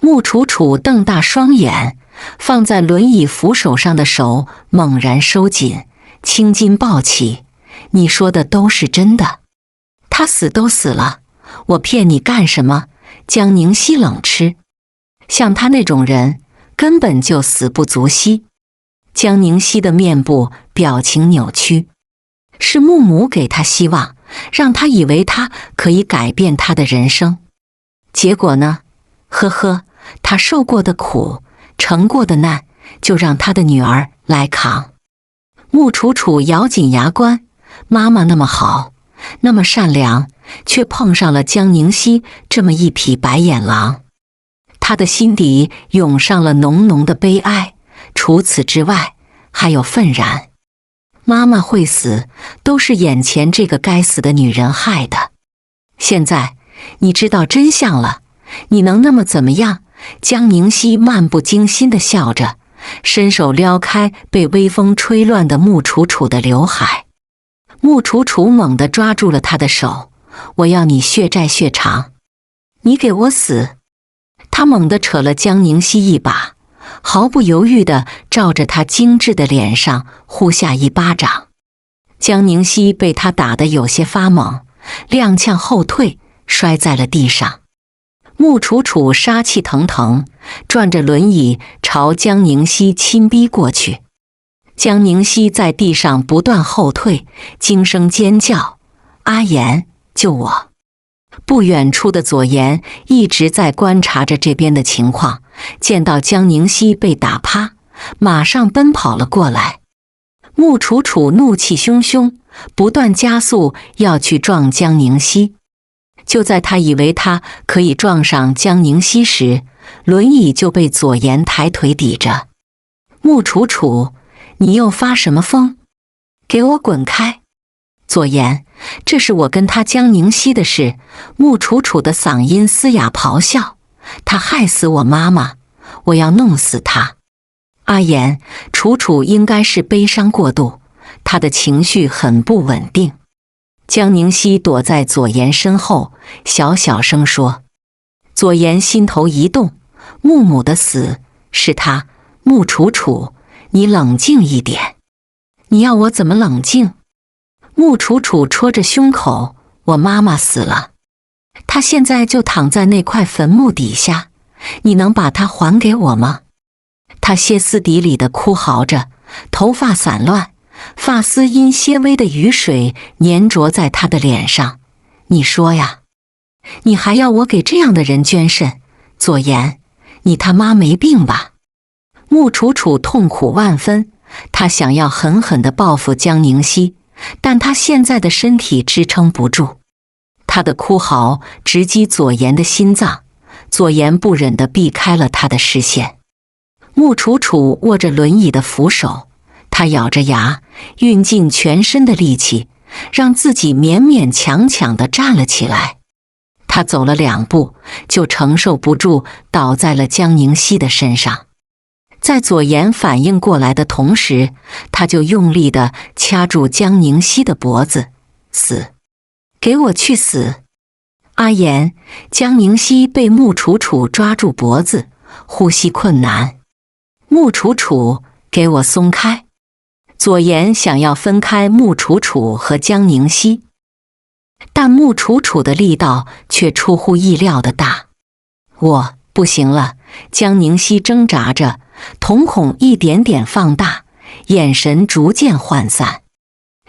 穆楚楚瞪大双眼，放在轮椅扶手上的手猛然收紧，青筋暴起。你说的都是真的，他死都死了，我骗你干什么？江宁熙冷嗤，像他那种人根本就死不足惜。江宁熙的面部表情扭曲，是穆母给他希望，让他以为他可以改变他的人生。结果呢？呵呵，他受过的苦，承过的难，就让他的女儿来扛。穆楚楚咬紧牙关，妈妈那么好，那么善良，却碰上了江宁熙这么一匹白眼狼。他的心底涌上了浓浓的悲哀，除此之外，还有愤然。妈妈会死，都是眼前这个该死的女人害的。现在你知道真相了，你能那么怎么样？江宁熙漫不经心地笑着，伸手撩开被微风吹乱的穆楚楚的刘海。穆楚楚猛地抓住了他的手，我要你血债血偿，你给我死！他猛地扯了江宁熙一把，毫不犹豫地照着他精致的脸上呼下一巴掌。江宁熙被他打得有些发懵，踉跄后退，摔在了地上。穆楚楚杀气腾腾，转着轮椅朝江宁熙亲逼过去。江宁熙在地上不断后退，惊声尖叫：阿言，救我！不远处的左颜一直在观察着这边的情况，见到江宁熙被打趴，马上奔跑了过来。穆楚楚怒气汹汹，不断加速要去撞江宁熙。就在他以为他可以撞上江宁熙时，轮椅就被左颜抬腿抵着。穆楚楚，你又发什么疯？给我滚开！左颜，这是我跟他江宁熙的事。穆楚楚的嗓音嘶哑咆哮，他害死我妈妈，我要弄死他。阿言，楚楚应该是悲伤过度，他的情绪很不稳定。江宁熙躲在左颜身后，小小声说。左颜心头一动，穆母的死是他，穆楚楚，你冷静一点。你要我怎么冷静？穆楚楚戳着胸口，我妈妈死了，她现在就躺在那块坟墓底下，你能把她还给我吗？她歇斯底里地哭嚎着，头发散乱，发丝因些微的雨水粘着在她的脸上。你说呀，你还要我给这样的人捐肾？左颜，你他妈没病吧？穆楚楚痛苦万分，他想要狠狠地报复江宁熙，但他现在的身体支撑不住。他的哭嚎直击左岩的心脏，左岩不忍地避开了他的视线。穆楚楚握着轮椅的扶手，他咬着牙，运尽全身的力气，让自己勉勉强强地站了起来。他走了2步，就承受不住，倒在了江宁熙的身上。在左岩反应过来的同时，他就用力地掐住江宁熙的脖子，死！给我去死！阿言，江宁熙被穆楚楚抓住脖子，呼吸困难。穆楚楚，给我松开！左岩想要分开穆楚楚和江宁熙，但穆楚楚的力道却出乎意料的大。我不行了！江宁熙挣扎着，瞳孔一点点放大，眼神逐渐涣散。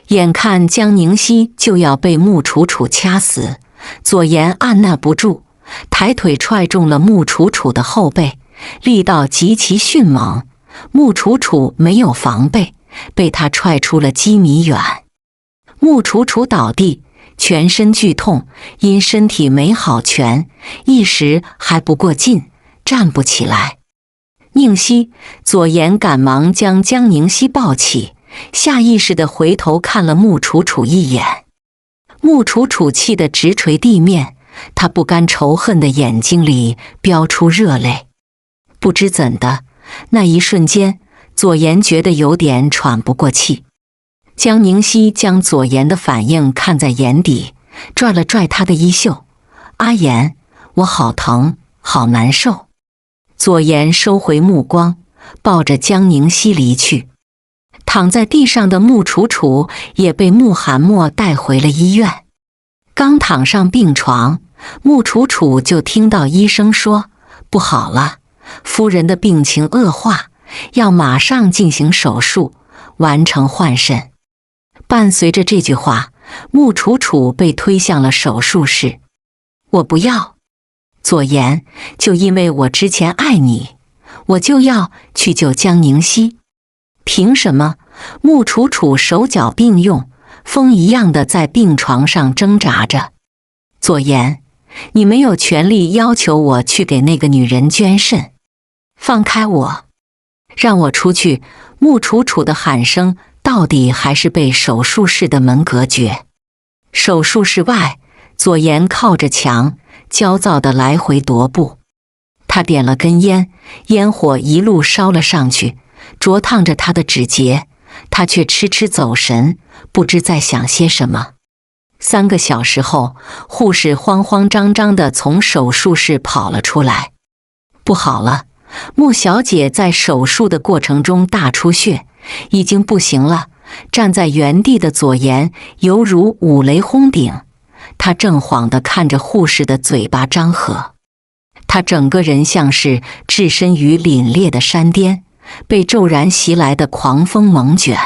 眼看江宁熙就要被穆楚楚掐死，左岩按捺不住，抬腿踹中了穆楚楚的后背，力道极其迅猛。穆楚楚没有防备，被他踹出了几米远。穆楚楚倒地，全身剧痛，因身体没好全，一时还不过劲，站不起来。宁熙，左岩赶忙将江宁熙抱起，下意识地回头看了穆楚楚一眼。穆楚楚气得直捶地面，他不甘仇恨的眼睛里飙出热泪。不知怎的，那一瞬间，左岩觉得有点喘不过气。江宁熙将左岩的反应看在眼底，拽了拽他的衣袖：“阿言，我好疼，好难受。”左岩收回目光，抱着江宁熙离去。躺在地上的穆楚楚也被穆寒墨带回了医院。刚躺上病床，穆楚楚就听到医生说：“不好了，夫人的病情恶化，要马上进行手术，完成换肾。”伴随着这句话，穆楚楚被推向了手术室。“我不要！左岩，就因为我之前爱你，我就要去救江宁熙。”“凭什么？”穆楚楚手脚并用，风一样的在病床上挣扎着。“左岩，你没有权利要求我去给那个女人捐肾。放开我，让我出去！”穆楚楚的喊声到底还是被手术室的门隔绝。手术室外，左岩靠着墙，焦躁地来回踱步。他点了根烟，烟火一路烧了上去，灼烫着他的指节。他却迟迟走神，不知在想些什么。3个小时后，护士慌慌张张地从手术室跑了出来。“不好了，穆小姐在手术的过程中大出血，已经不行了。”站在原地的左岩犹如五雷轰顶，他正晃地看着护士的嘴巴张合。他整个人像是置身于凛冽的山巅，被骤然袭来的狂风猛卷。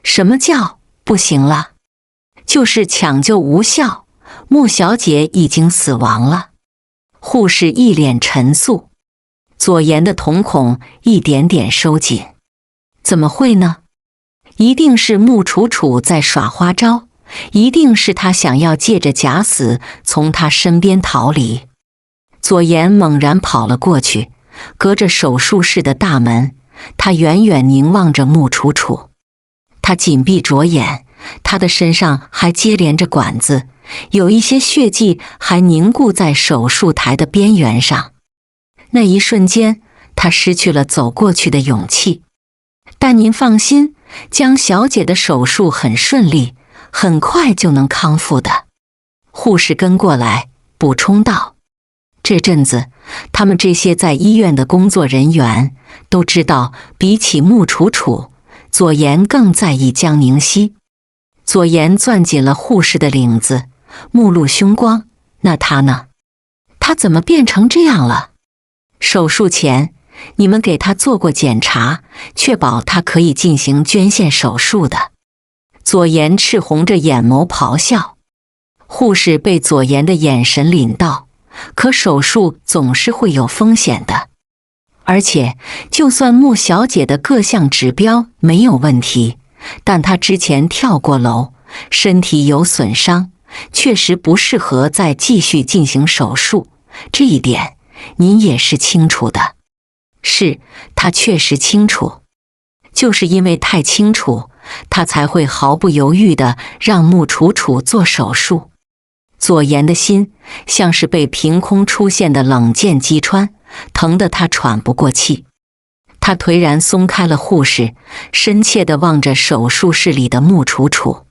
什么叫不行了？就是抢救无效，穆小姐已经死亡了。护士一脸沉肃，左岩的瞳孔一点点收紧。怎么会呢？一定是穆楚楚在耍花招，一定是他想要借着假死从他身边逃离。左岩猛然跑了过去，隔着手术室的大门，他远远凝望着穆楚楚。他紧闭着眼，他的身上还接连着管子，有一些血迹还凝固在手术台的边缘上。那一瞬间，他失去了走过去的勇气。但您放心，江小姐的手术很顺利，很快就能康复的。护士跟过来补充道。这阵子，他们这些在医院的工作人员都知道，比起穆楚楚，左岩更在意江宁熙。左岩攥紧了护士的领子，目露凶光。那他呢？他怎么变成这样了？手术前，你们给他做过检查，确保他可以进行捐献手术的。左岩赤红着眼眸咆哮。护士被左岩的眼神领到，可手术总是会有风险的。而且，就算穆小姐的各项指标没有问题，但她之前跳过楼，身体有损伤，确实不适合再继续进行手术。这一点您也是清楚的。是，她确实清楚。就是因为太清楚，她才会毫不犹豫地让穆楚楚做手术。左岩的心像是被凭空出现的冷箭击穿，疼得他喘不过气。他颓然松开了护士，深切地望着手术室里的穆楚楚。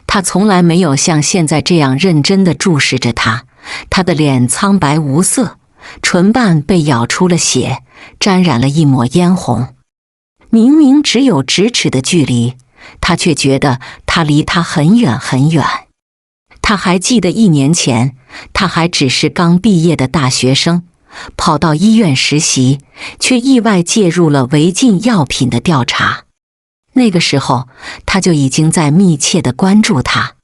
他从来没有像现在这样认真地注视着她，她的脸苍白无色，唇瓣被咬出了血，沾染了一抹嫣红。明明只有咫尺的距离，他却觉得他离他很远很远。他还记得1年前，他还只是刚毕业的大学生，跑到医院实习，却意外介入了违禁药品的调查。那个时候，他就已经在密切地关注他。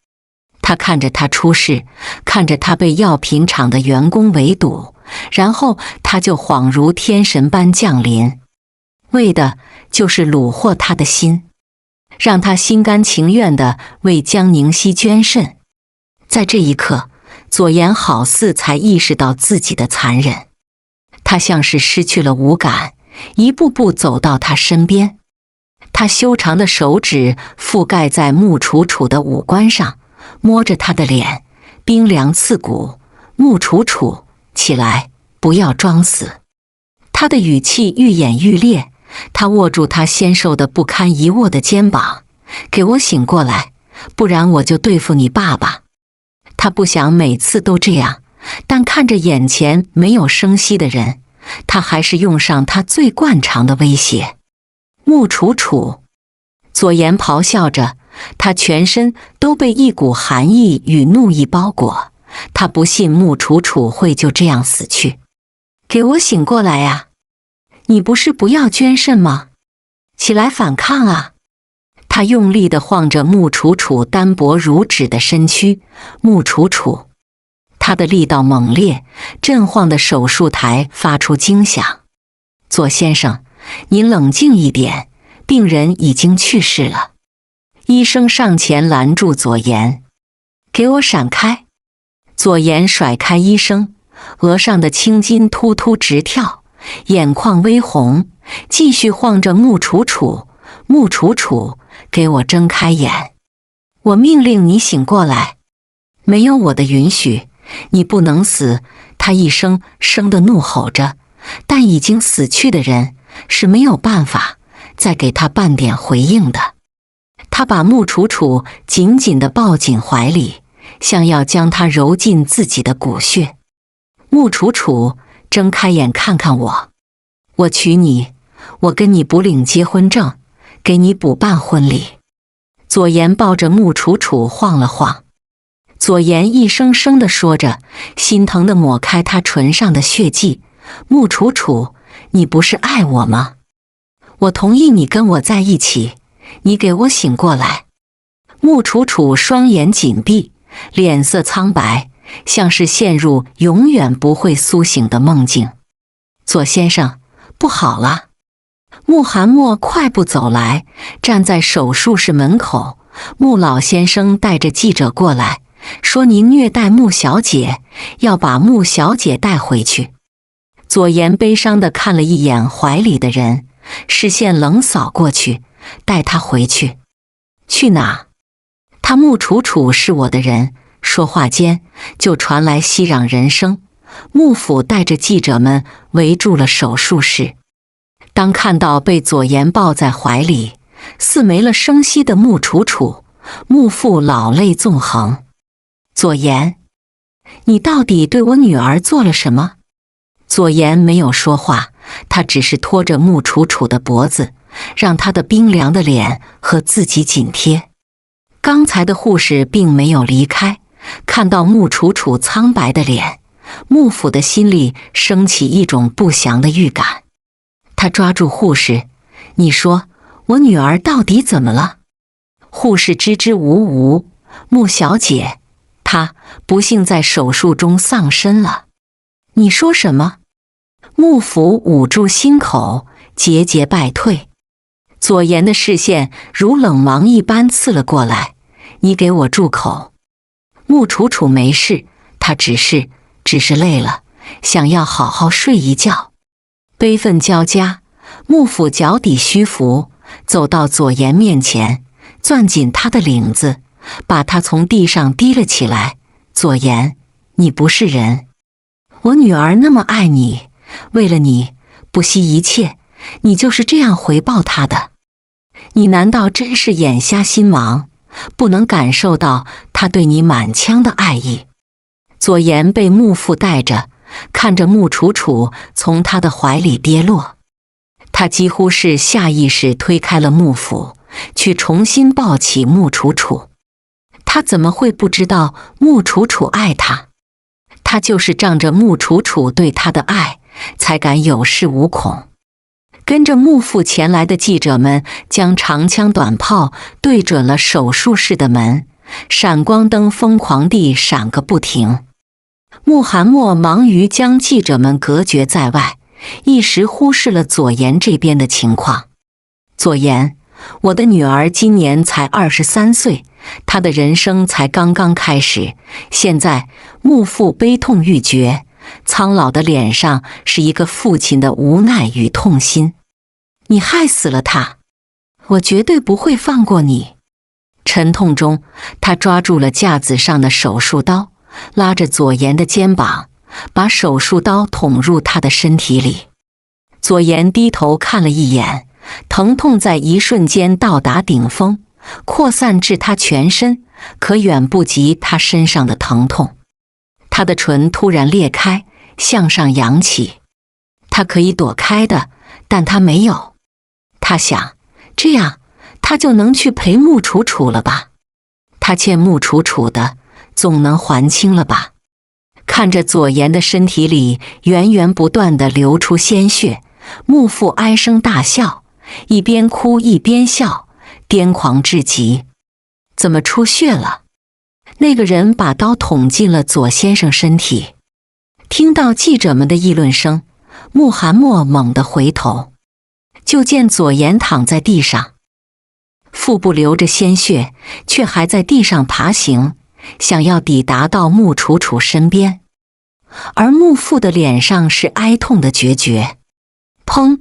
他看着他出事，看着他被药品厂的员工围堵，然后他就恍如天神般降临，为的就是虏获他的心，让他心甘情愿地为江宁熙捐肾。在这一刻，左岩好似才意识到自己的残忍，他像是失去了五感，一步步走到他身边。他修长的手指覆盖在穆楚楚的五官上，摸着她的脸，冰凉刺骨。穆楚楚，起来，不要装死。他的语气愈演愈烈，他握住她纤瘦的不堪一握的肩膀，给我醒过来，不然我就对付你爸爸。他不想每次都这样，但看着眼前没有声息的人，他还是用上他最惯常的威胁。穆楚楚，左岩咆哮着，他全身都被一股寒意与怒意包裹。他不信穆楚楚会就这样死去。给我醒过来呀！你不是不要捐肾吗？起来反抗啊！他用力地晃着穆楚楚单薄如纸的身躯。穆楚楚，他的力道猛烈，震晃的手术台发出惊响。左先生，您冷静一点，病人已经去世了。医生上前拦住左岩。给我闪开！左岩甩开医生，额上的青筋突突直跳，眼眶微红，继续晃着穆楚楚。穆楚楚，给我睁开眼！我命令你醒过来！没有我的允许，你不能死！他一声声地怒吼着，但已经死去的人是没有办法再给他半点回应的。他把穆楚楚紧紧地抱进怀里，像要将她揉进自己的骨血。穆楚楚，睁开眼看看我，我娶你，我跟你补领结婚证，给你补办婚礼。左岩抱着穆楚楚晃了晃。左岩一声声地说着，心疼地抹开她唇上的血迹。穆楚楚，你不是爱我吗？我同意你跟我在一起，你给我醒过来！穆楚楚双眼紧闭，脸色苍白，像是陷入永远不会苏醒的梦境。左先生，不好了！穆寒墨快步走来，站在手术室门口。穆老先生带着记者过来，说您虐待穆小姐，要把穆小姐带回去。左岩悲伤地看了一眼怀里的人，视线冷扫过去，带她回去。去哪？他穆楚楚是我的人。说话间，就传来熙攘人声。穆府带着记者们围住了手术室。当看到被左岩抱在怀里，似没了声息的穆楚楚，穆父老泪纵横。左岩，你到底对我女儿做了什么？左岩没有说话，他只是拖着穆楚楚的脖子，让她的冰凉的脸和自己紧贴。刚才的护士并没有离开，看到穆楚楚苍白的脸，穆府的心里升起一种不祥的预感。他抓住护士，你说我女儿到底怎么了？护士支支吾吾，穆小姐，她不幸在手术中丧生了。你说什么？幕府捂住心口，节节败退。左岩的视线如冷芒一般刺了过来，你给我住口！穆楚楚没事，他只是累了，想要好好睡一觉。悲愤交加，幕府脚底虚浮，走到左岩面前，攥紧他的领子，把他从地上提了起来。左岩，你不是人，我女儿那么爱你，为了你不惜一切，你就是这样回报她的。你难道真是眼瞎心盲，不能感受到她对你满腔的爱意？左岩被幕父带着，看着穆楚楚从他的怀里跌落，他几乎是下意识推开了幕府，去重新抱起穆楚楚。他怎么会不知道穆楚楚爱他？他就是仗着穆楚楚对他的爱，才敢有恃无恐。跟着幕父前来的记者们将长枪短炮对准了手术室的门，闪光灯疯狂地闪个不停。穆罕默忙于将记者们隔绝在外，一时忽视了左岩这边的情况。左岩，我的女儿今年才23岁，她的人生才刚刚开始。现在穆父悲痛欲绝，苍老的脸上是一个父亲的无奈与痛心。你害死了她，我绝对不会放过你。沉痛中，他抓住了架子上的手术刀，拉着左岩的肩膀，把手术刀捅入他的身体里。左岩低头看了一眼，疼痛在一瞬间到达顶峰，扩散至他全身，可远不及他身上的疼痛。他的唇突然裂开，向上扬起。他可以躲开的，但他没有。他想，这样他就能去陪穆楚楚了吧？他欠穆楚楚的，总能还清了吧？看着左岩的身体里源源不断地流出鲜血，穆父唉声大笑，一边哭一边笑，癫狂至极。怎么出血了？那个人把刀捅进了左先生身体。听到记者们的议论声，穆罕默猛地回头，就见左岩躺在地上，腹部流着鲜血，却还在地上爬行，想要抵达到穆楚楚身边。而穆父的脸上是哀痛的决绝。砰！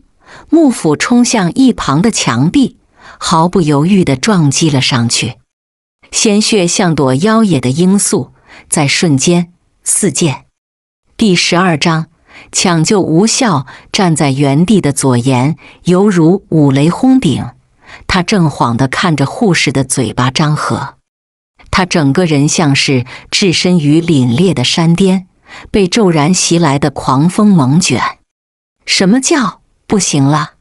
幕府冲向一旁的墙壁，毫不犹豫地撞击了上去。鲜血像朵妖冶的罂粟，在瞬间四溅。第12章，抢救无效。站在原地的左岩犹如五雷轰顶，他正晃地看着护士的嘴巴张合，他整个人像是置身于凛冽的山巅，被骤然袭来的狂风猛卷。什么叫不行了？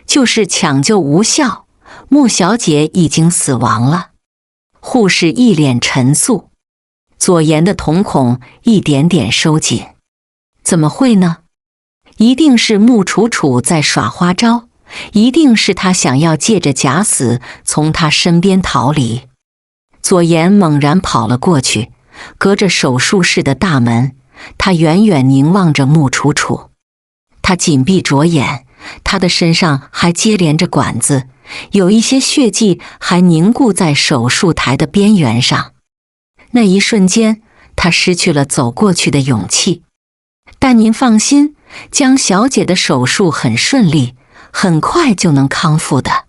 就是抢救无效，穆小姐已经死亡了。护士一脸沉肃，左岩的瞳孔一点点收紧。怎么会呢？一定是穆楚楚在耍花招，一定是他想要借着假死从他身边逃离。左岩猛然跑了过去，隔着手术室的大门，他远远凝望着穆楚楚。他紧闭着眼，他的身上还接连着管子，有一些血迹还凝固在手术台的边缘上。那一瞬间，他失去了走过去的勇气。但您放心，江小姐的手术很顺利，很快就能康复的。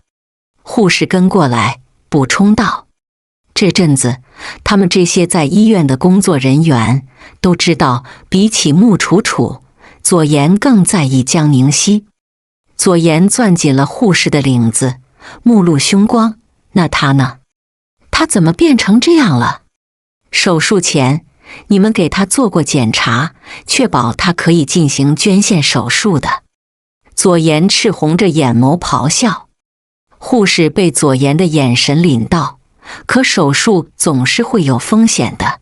护士跟过来补充道。这阵子，他们这些在医院的工作人员都知道，比起穆楚楚，左岩更在意江宁熙。左岩攥紧了护士的领子，目露凶光。那他呢？他怎么变成这样了？手术前，你们给他做过检查，确保他可以进行捐献手术的。左岩赤红着眼眸咆哮。护士被左岩的眼神领到，可手术总是会有风险的。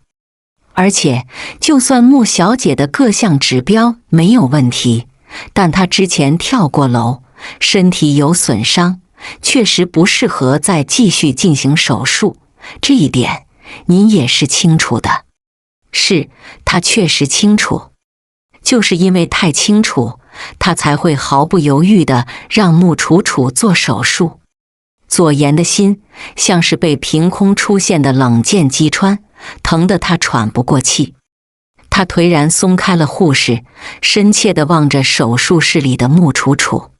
而且，就算穆小姐的各项指标没有问题，但她之前跳过楼，身体有损伤，确实不适合再继续进行手术。这一点，您也是清楚的。是，他确实清楚。就是因为太清楚，他才会毫不犹豫地让穆楚楚做手术。左岩的心像是被凭空出现的冷箭击穿，疼得他喘不过气。他颓然松开了护士，深切地望着手术室里的穆楚楚。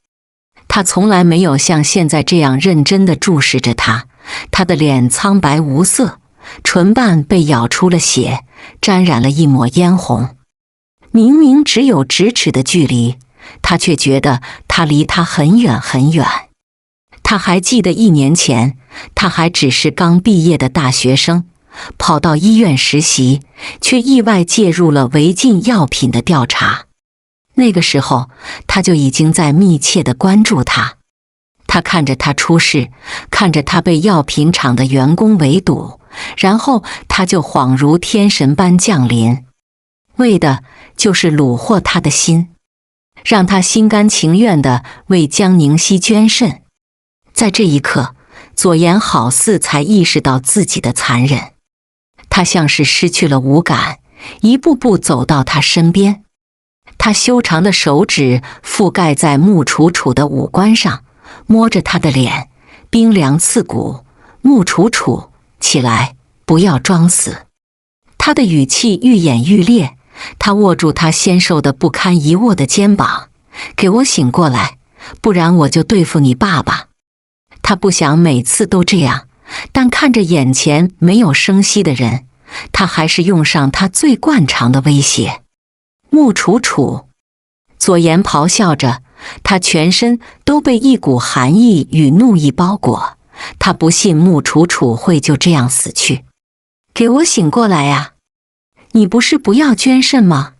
他从来没有像现在这样认真地注视着她，她的脸苍白无色，唇瓣被咬出了血，沾染了一抹嫣红。明明只有咫尺的距离，他却觉得他离他很远很远。他还记得1年前，他还只是刚毕业的大学生，跑到医院实习，却意外介入了违禁药品的调查。那个时候，他就已经在密切地关注他。他看着他出事，看着他被药品厂的员工围堵，然后他就恍如天神般降临，为的就是虏获他的心，让他心甘情愿地为江宁熙捐肾。在这一刻，左岩好似才意识到自己的残忍。他像是失去了五感，一步步走到他身边。他修长的手指覆盖在穆楚楚的五官上，摸着她的脸，冰凉刺骨。穆楚楚，起来，不要装死。他的语气愈演愈烈，他握住她纤瘦的不堪一握的肩膀，给我醒过来，不然我就对付你爸爸。他不想每次都这样，但看着眼前没有声息的人，他还是用上他最惯常的威胁。穆楚楚，左岩咆哮着，他全身都被一股寒意与怒意包裹。他不信穆楚楚会就这样死去。给我醒过来呀！你不是不要捐肾吗？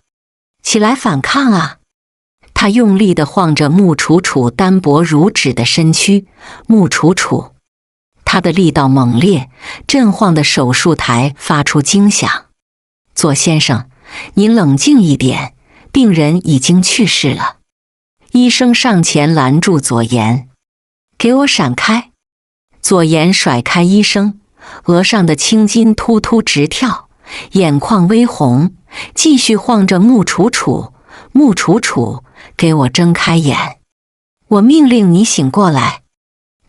起来反抗啊！他用力地晃着穆楚楚单薄如纸的身躯。穆楚楚，他的力道猛烈，震晃的手术台发出惊响。左先生，您冷静一点，病人已经去世了。医生上前拦住左岩，给我闪开！左岩甩开医生，额上的青筋突突直跳，眼眶微红，继续晃着穆楚楚。穆楚楚，给我睁开眼！我命令你醒过来，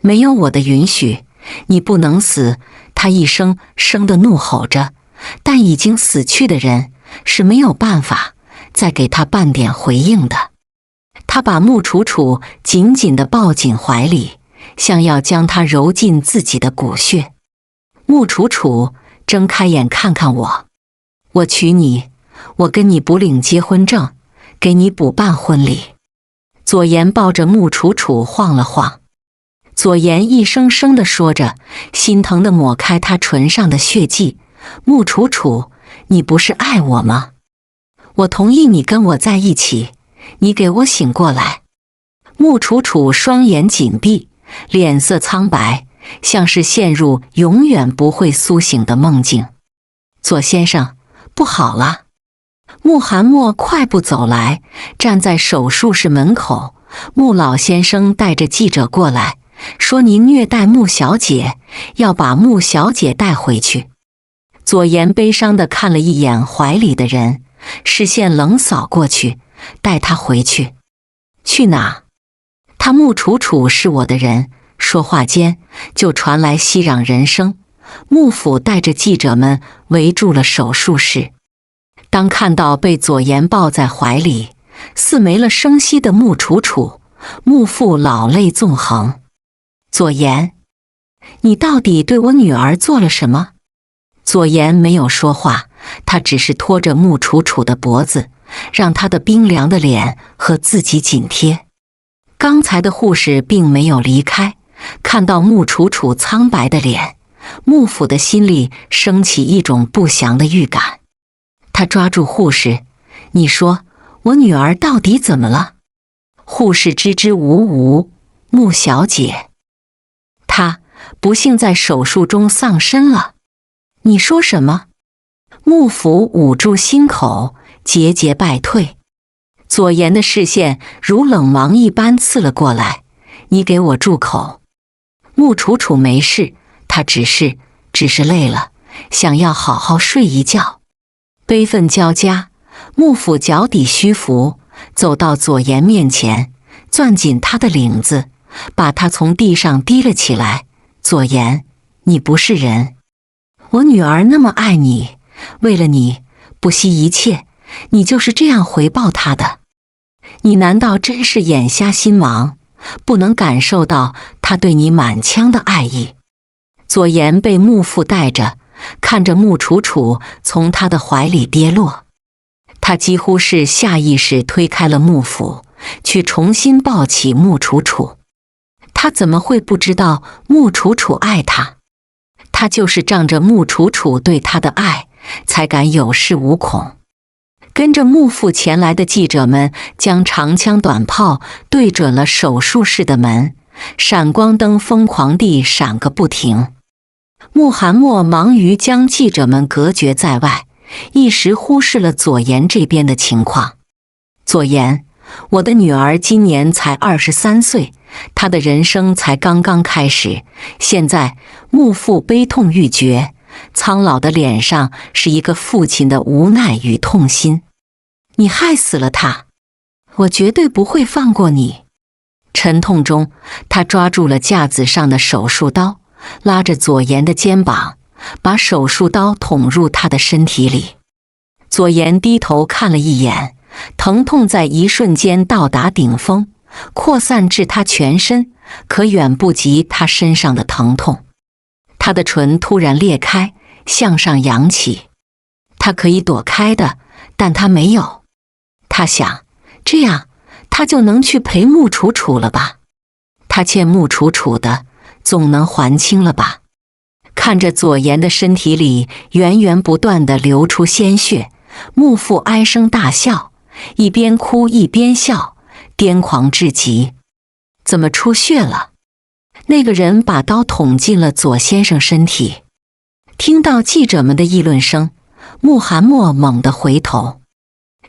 没有我的允许，你不能死！他一声声地怒吼着，但已经死去的人是没有办法再给他半点回应的。他把穆楚楚紧紧地抱紧怀里，像要将她揉进自己的骨血。穆楚楚，睁开眼看看我，我娶你，我跟你补领结婚证，给你补办婚礼。左岩抱着穆楚楚晃了晃。左岩一声声地说着，心疼地抹开她唇上的血迹。穆楚楚，你不是爱我吗？我同意你跟我在一起，你给我醒过来！穆楚楚双眼紧闭，脸色苍白，像是陷入永远不会苏醒的梦境。左先生，不好了！穆寒墨快步走来，站在手术室门口。穆老先生带着记者过来，说您虐待穆小姐，要把穆小姐带回去。左岩悲伤地看了一眼怀里的人，视线冷扫过去，带她回去。去哪？他穆楚楚是我的人。说话间就传来熙攘人声，穆府带着记者们围住了手术室。当看到被左岩抱在怀里似没了声息的穆楚楚，穆父老泪纵横。左岩，你到底对我女儿做了什么？左岩没有说话，他只是拖着穆楚楚的脖子，让她的冰凉的脸和自己紧贴。刚才的护士并没有离开，看到穆楚楚苍白的脸，穆府的心里升起一种不祥的预感。他抓住护士，你说我女儿到底怎么了？护士支支吾吾，穆小姐，她不幸在手术中丧生了。你说什么？穆府捂住心口，节节败退。左岩的视线如冷芒一般刺了过来，你给我住口！穆楚楚没事，她只是累了，想要好好睡一觉。悲愤交加，穆府脚底虚浮，走到左岩面前，攥紧他的领子，把他从地上提了起来。左岩，你不是人，我女儿那么爱你，为了你不惜一切，你就是这样回报她的。你难道真是眼瞎心盲，不能感受到她对你满腔的爱意？左岩被木父带着，看着木楚楚从他的怀里跌落，他几乎是下意识推开了木父，去重新抱起木楚楚。他怎么会不知道木楚楚爱他？他就是仗着木楚楚对他的爱，才敢有恃无恐。跟着木父前来的记者们将长枪短炮对准了手术室的门，闪光灯疯狂地闪个不停。穆罕默忙于将记者们隔绝在外，一时忽视了左岩这边的情况。左岩，我的女儿今年才23岁，她的人生才刚刚开始。现在穆父悲痛欲绝，苍老的脸上是一个父亲的无奈与痛心。你害死了她，我绝对不会放过你。沉痛中，他抓住了架子上的手术刀，拉着左岩的肩膀，把手术刀捅入他的身体里。左岩低头看了一眼，疼痛在一瞬间到达顶峰，扩散至他全身，可远不及他身上的疼痛。他的唇突然裂开，向上扬起。他可以躲开的，但他没有。他想，这样他就能去陪穆楚楚了吧？他欠穆楚楚的，总能还清了吧？看着左岩的身体里源源不断地流出鲜血，穆父唉声大笑，一边哭一边笑，癫狂至极。怎么出血了？那个人把刀捅进了左先生身体。听到记者们的议论声，穆罕默猛地回头，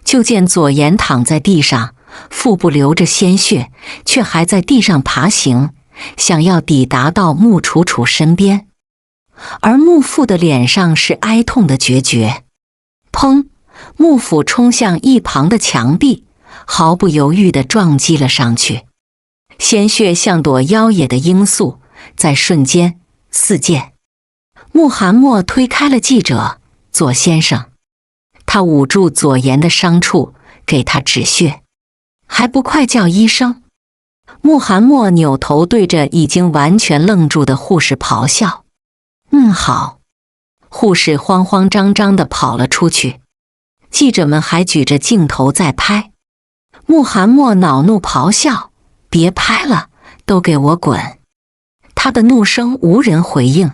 就见左岩躺在地上，腹部流着鲜血，却还在地上爬行，想要抵达到穆楚楚身边。而穆父的脸上是哀痛的决绝。砰！幕府冲向一旁的墙壁，毫不犹豫地撞击了上去。鲜血像朵妖冶的罂粟，在瞬间四溅。穆罕默推开了记者，左先生。他捂住左岩的伤处，给他止血。还不快叫医生！穆罕默扭头对着已经完全愣住的护士咆哮。好。护士慌慌张张地跑了出去。记者们还举着镜头在拍。穆罕默恼怒咆哮：别拍了，都给我滚！他的怒声无人回应，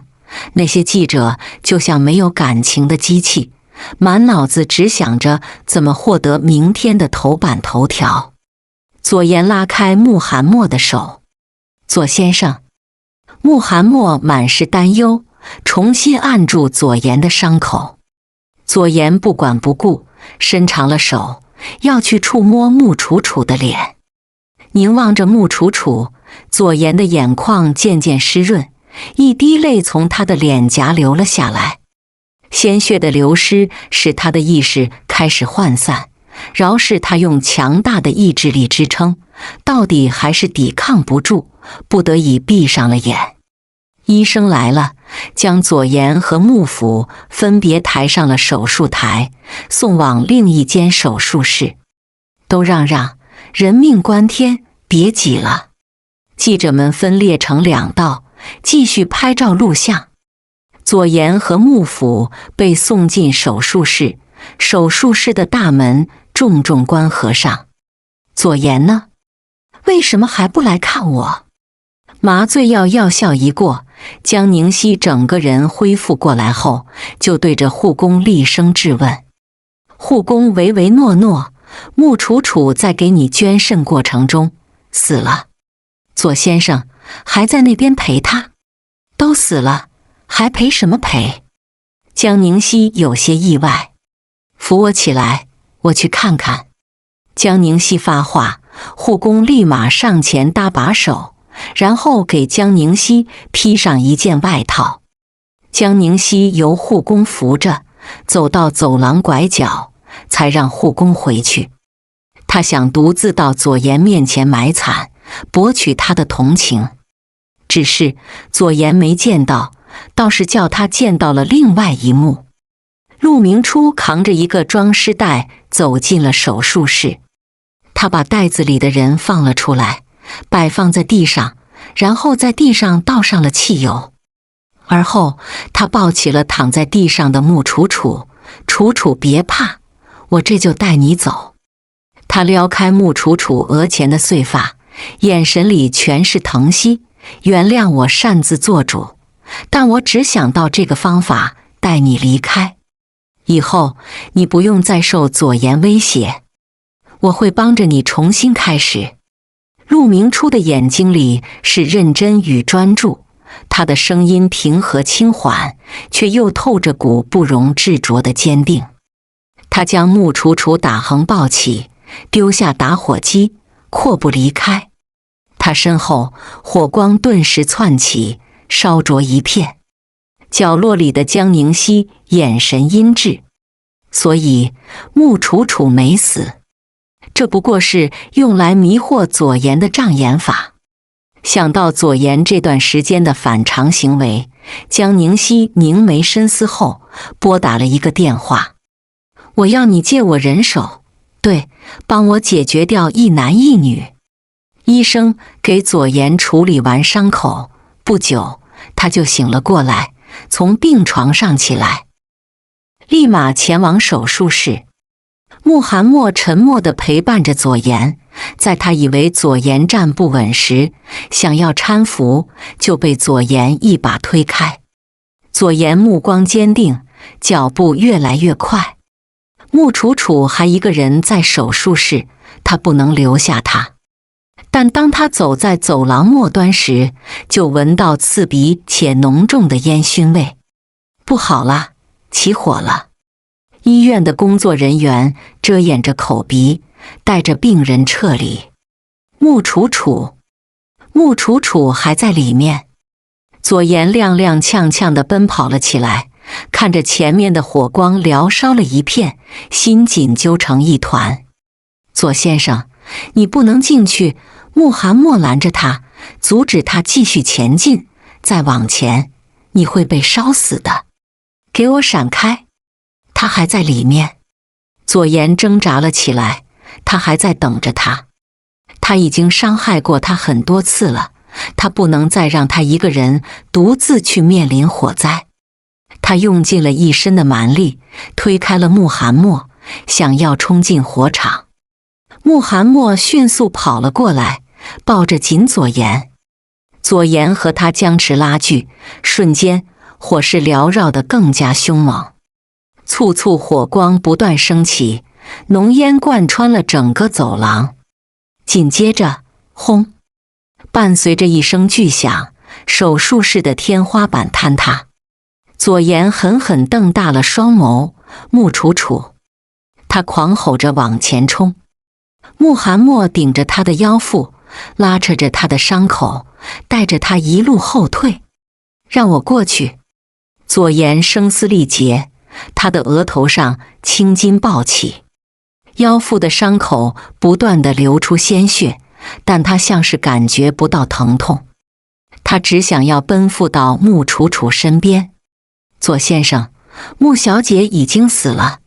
那些记者就像没有感情的机器，满脑子只想着怎么获得明天的头版头条。左岩拉开穆罕默的手。左先生。穆罕默满是担忧，重新按住左岩的伤口。左岩不管不顾，伸长了手，要去触摸穆楚楚的脸。凝望着穆楚楚，左岩的眼眶渐渐湿润，一滴泪从他的脸颊流了下来。鲜血的流失使他的意识开始涣散，饶是他用强大的意志力支撑，到底还是抵抗不住，不得已闭上了眼。医生来了，将左岩和穆府分别抬上了手术台，送往另一间手术室。都让让，人命关天，别挤了。记者们分列成两道，继续拍照录像。左岩和穆府被送进手术室，手术室的大门重重关合上。左岩呢？为什么还不来看我？麻醉药药效一过，江宁熙整个人恢复过来后，就对着护工厉声质问。护工唯唯诺诺，穆楚楚在给你捐肾过程中死了。左先生还在那边陪他。都死了，还陪什么陪？江宁熙有些意外。扶我起来，我去看看。江宁熙发话，护工立马上前搭把手，然后给江宁熙披上一件外套。江宁熙由护工扶着走到走廊拐角，才让护工回去。他想独自到左岩面前埋惨，博取他的同情。只是左岩没见到，倒是叫他见到了另外一幕。陆明初扛着一个装尸袋走进了手术室，他把袋子里的人放了出来，摆放在地上，然后在地上倒上了汽油。而后他抱起了躺在地上的穆楚楚，楚楚别怕，我这就带你走。他撩开穆楚楚额前的碎发，眼神里全是疼惜，原谅我擅自做主，但我只想到这个方法带你离开，以后你不用再受左岩威胁，我会帮着你重新开始。陆明初的眼睛里是认真与专注，他的声音平和轻缓，却又透着股不容置喙的坚定。他将穆楚楚打横抱起，丢下打火机，阔步离开。他身后火光顿时窜起，烧灼一片。角落里的江宁熙眼神阴鸷，所以穆楚楚没死，这不过是用来迷惑左岩的障眼法。想到左岩这段时间的反常行为，江宁熙凝眉深思后拨打了一个电话。我要你借我人手，对，帮我解决掉一男一女。医生给左岩处理完伤口，不久他就醒了过来，从病床上起来，立马前往手术室。穆寒默沉默地陪伴着左岩，在他以为左岩站不稳时，想要搀扶，就被左岩一把推开。左岩目光坚定，脚步越来越快。穆楚楚还一个人在手术室，他不能留下他。但当他走在走廊末端时，就闻到刺鼻且浓重的烟熏味。不好了，起火了！医院的工作人员遮掩着口鼻，带着病人撤离。穆楚楚还在里面。左岩踉踉跄跄地奔跑了起来，看着前面的火光燎烧了一片，心紧揪成一团。左先生，你不能进去！穆寒默拦着他，阻止他继续前进。再往前，你会被烧死的！给我闪开！他还在里面。左岩挣扎了起来，他还在等着他。他已经伤害过他很多次了，他不能再让他一个人独自去面临火灾。他用尽了一身的蛮力，推开了穆寒默，想要冲进火场。穆寒默迅速跑了过来，抱着紧左岩。左岩和他僵持拉锯，瞬间火势缭绕得更加凶猛，簇簇火光不断升起，浓烟贯穿了整个走廊。紧接着，轰！伴随着一声巨响，手术室的天花板坍塌。左岩狠狠瞪大了双眸，穆楚楚！他狂吼着往前冲。穆寒默顶着他的腰腹，拉扯着他的伤口，带着他一路后退。让我过去！左岩声嘶力竭，他的额头上青筋暴起，腰腹的伤口不断地流出鲜血，但他像是感觉不到疼痛。他只想要奔赴到穆楚楚身边。左先生，穆小姐已经死了，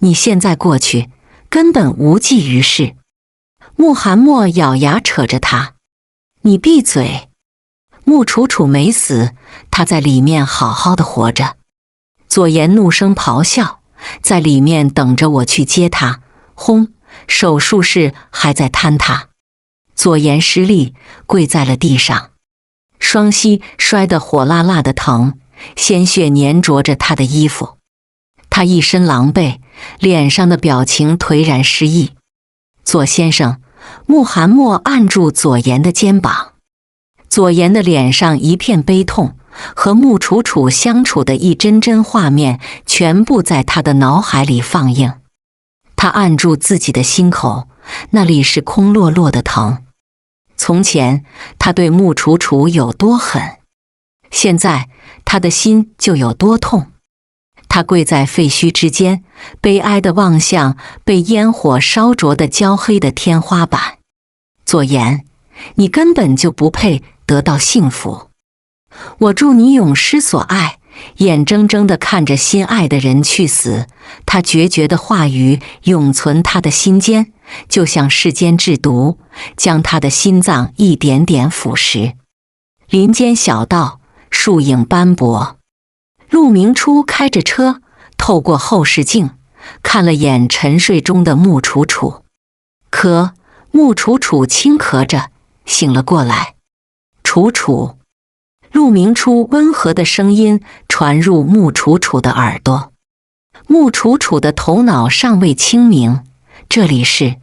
你现在过去根本无济于事。穆寒默咬牙扯着他，你闭嘴！穆楚楚没死，她在里面好好的活着。左岩怒声咆哮，在里面等着我去接她。轰！手术室还在坍塌。左岩失力跪在了地上，双膝摔得火辣辣的疼，鲜血粘着着他的衣服。他一身狼狈，脸上的表情颓然失意。左先生，穆寒默按住左岩的肩膀。左岩的脸上一片悲痛，和穆楚楚相处的一帧帧画面全部在他的脑海里放映。他按住自己的心口，那里是空落落的疼。从前他对穆楚楚有多狠，现在他的心就有多痛。他跪在废墟之间，悲哀地望向被烟火烧灼的焦黑的天花板。左岩，你根本就不配得到幸福。我祝你永失所爱。眼睁睁地看着心爱的人去死，他决绝的话语永存他的心间，就像世间制毒，将他的心脏一点点腐蚀。林间小道，树影斑驳。陆明初开着车，透过后视镜看了眼沉睡中的穆楚楚。可穆楚楚轻咳着醒了过来。楚楚，陆明初温和的声音传入穆楚楚的耳朵。穆楚楚的头脑尚未清明，这里是……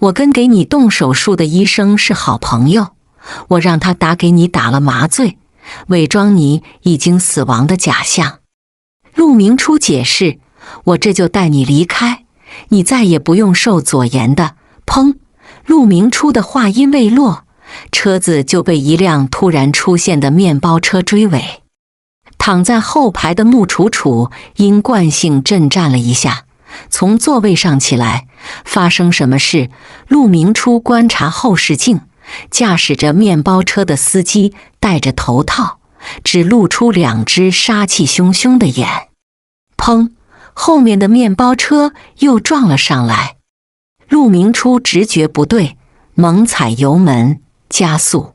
我跟给你动手术的医生是好朋友，我让他打给你打了麻醉，伪装你已经死亡的假象。陆明初解释，我这就带你离开，你再也不用受左岩的……砰！陆明初的话音未落，车子就被一辆突然出现的面包车追尾。躺在后排的穆楚楚因惯性震颤了一下，从座位上起来。发生什么事？陆明初观察后视镜，驾驶着面包车的司机戴着头套，只露出两只杀气汹汹的眼。砰！后面的面包车又撞了上来。陆明初直觉不对，猛踩油门加速，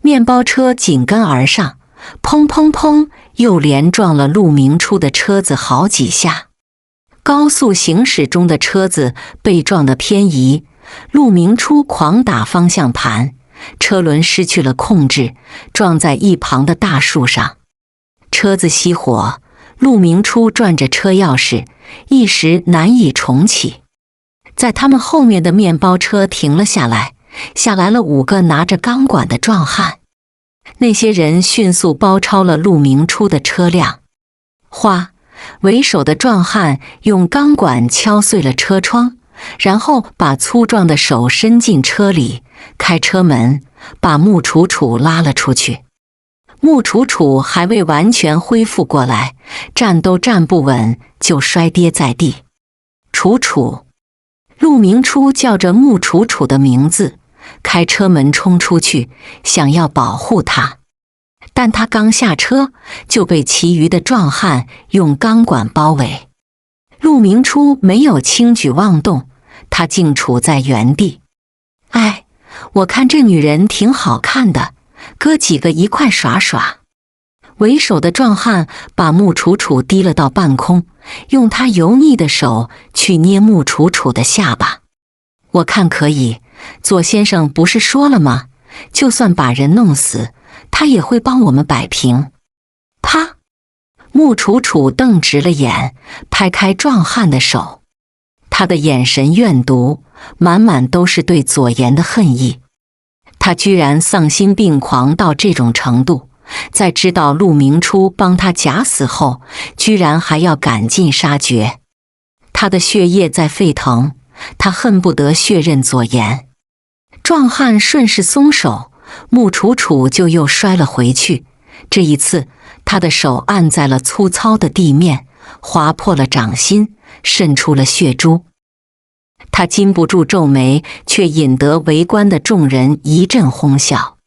面包车紧跟而上，砰砰砰，又连撞了陆明初的车子好几下。高速行驶中的车子被撞得偏移，陆明初狂打方向盘，车轮失去了控制，撞在一旁的大树上。车子熄火，陆明初攥着车钥匙，一时难以重启。在他们后面的面包车停了下来，下来了5个拿着钢管的壮汉。那些人迅速包抄了陆明初的车辆。哗！为首的壮汉用钢管敲碎了车窗，然后把粗壮的手伸进车里，开车门，把穆楚楚拉了出去。穆楚楚还未完全恢复过来，站都站不稳，就摔跌在地。楚楚！陆明初叫着穆楚楚的名字，开车门冲出去，想要保护她。但他刚下车，就被其余的壮汉用钢管包围。陆明初没有轻举妄动，他竟处在原地。哎，我看这女人挺好看的，哥几个一块耍耍。为首的壮汉把穆楚楚提了到半空，用他油腻的手去捏穆楚楚的下巴。我看可以，左先生不是说了吗？就算把人弄死，他也会帮我们摆平。啪！穆楚楚瞪直了眼，拍开壮汉的手。他的眼神怨毒，满满都是对左岩的恨意。他居然丧心病狂到这种程度，在知道陆明初帮他假死后，居然还要赶尽杀绝。他的血液在沸腾，他恨不得血刃左岩。壮汉顺势松手，穆楚楚就又摔了回去。这一次，他的手按在了粗糙的地面，划破了掌心，渗出了血珠。他禁不住皱眉，却引得围观的众人一阵哄笑。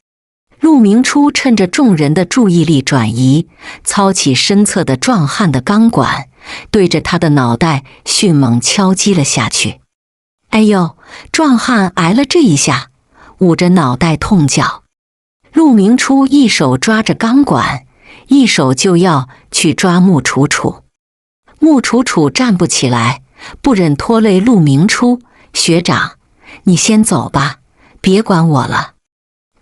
陆明初趁着众人的注意力转移，操起身侧的壮汉的钢管，对着他的脑袋迅猛敲击了下去。哎呦！壮汉挨了这一下，捂着脑袋痛叫。陆明初一手抓着钢管，一手就要去抓穆楚楚。穆楚楚站不起来，不忍拖累陆明初。学长，你先走吧，别管我了。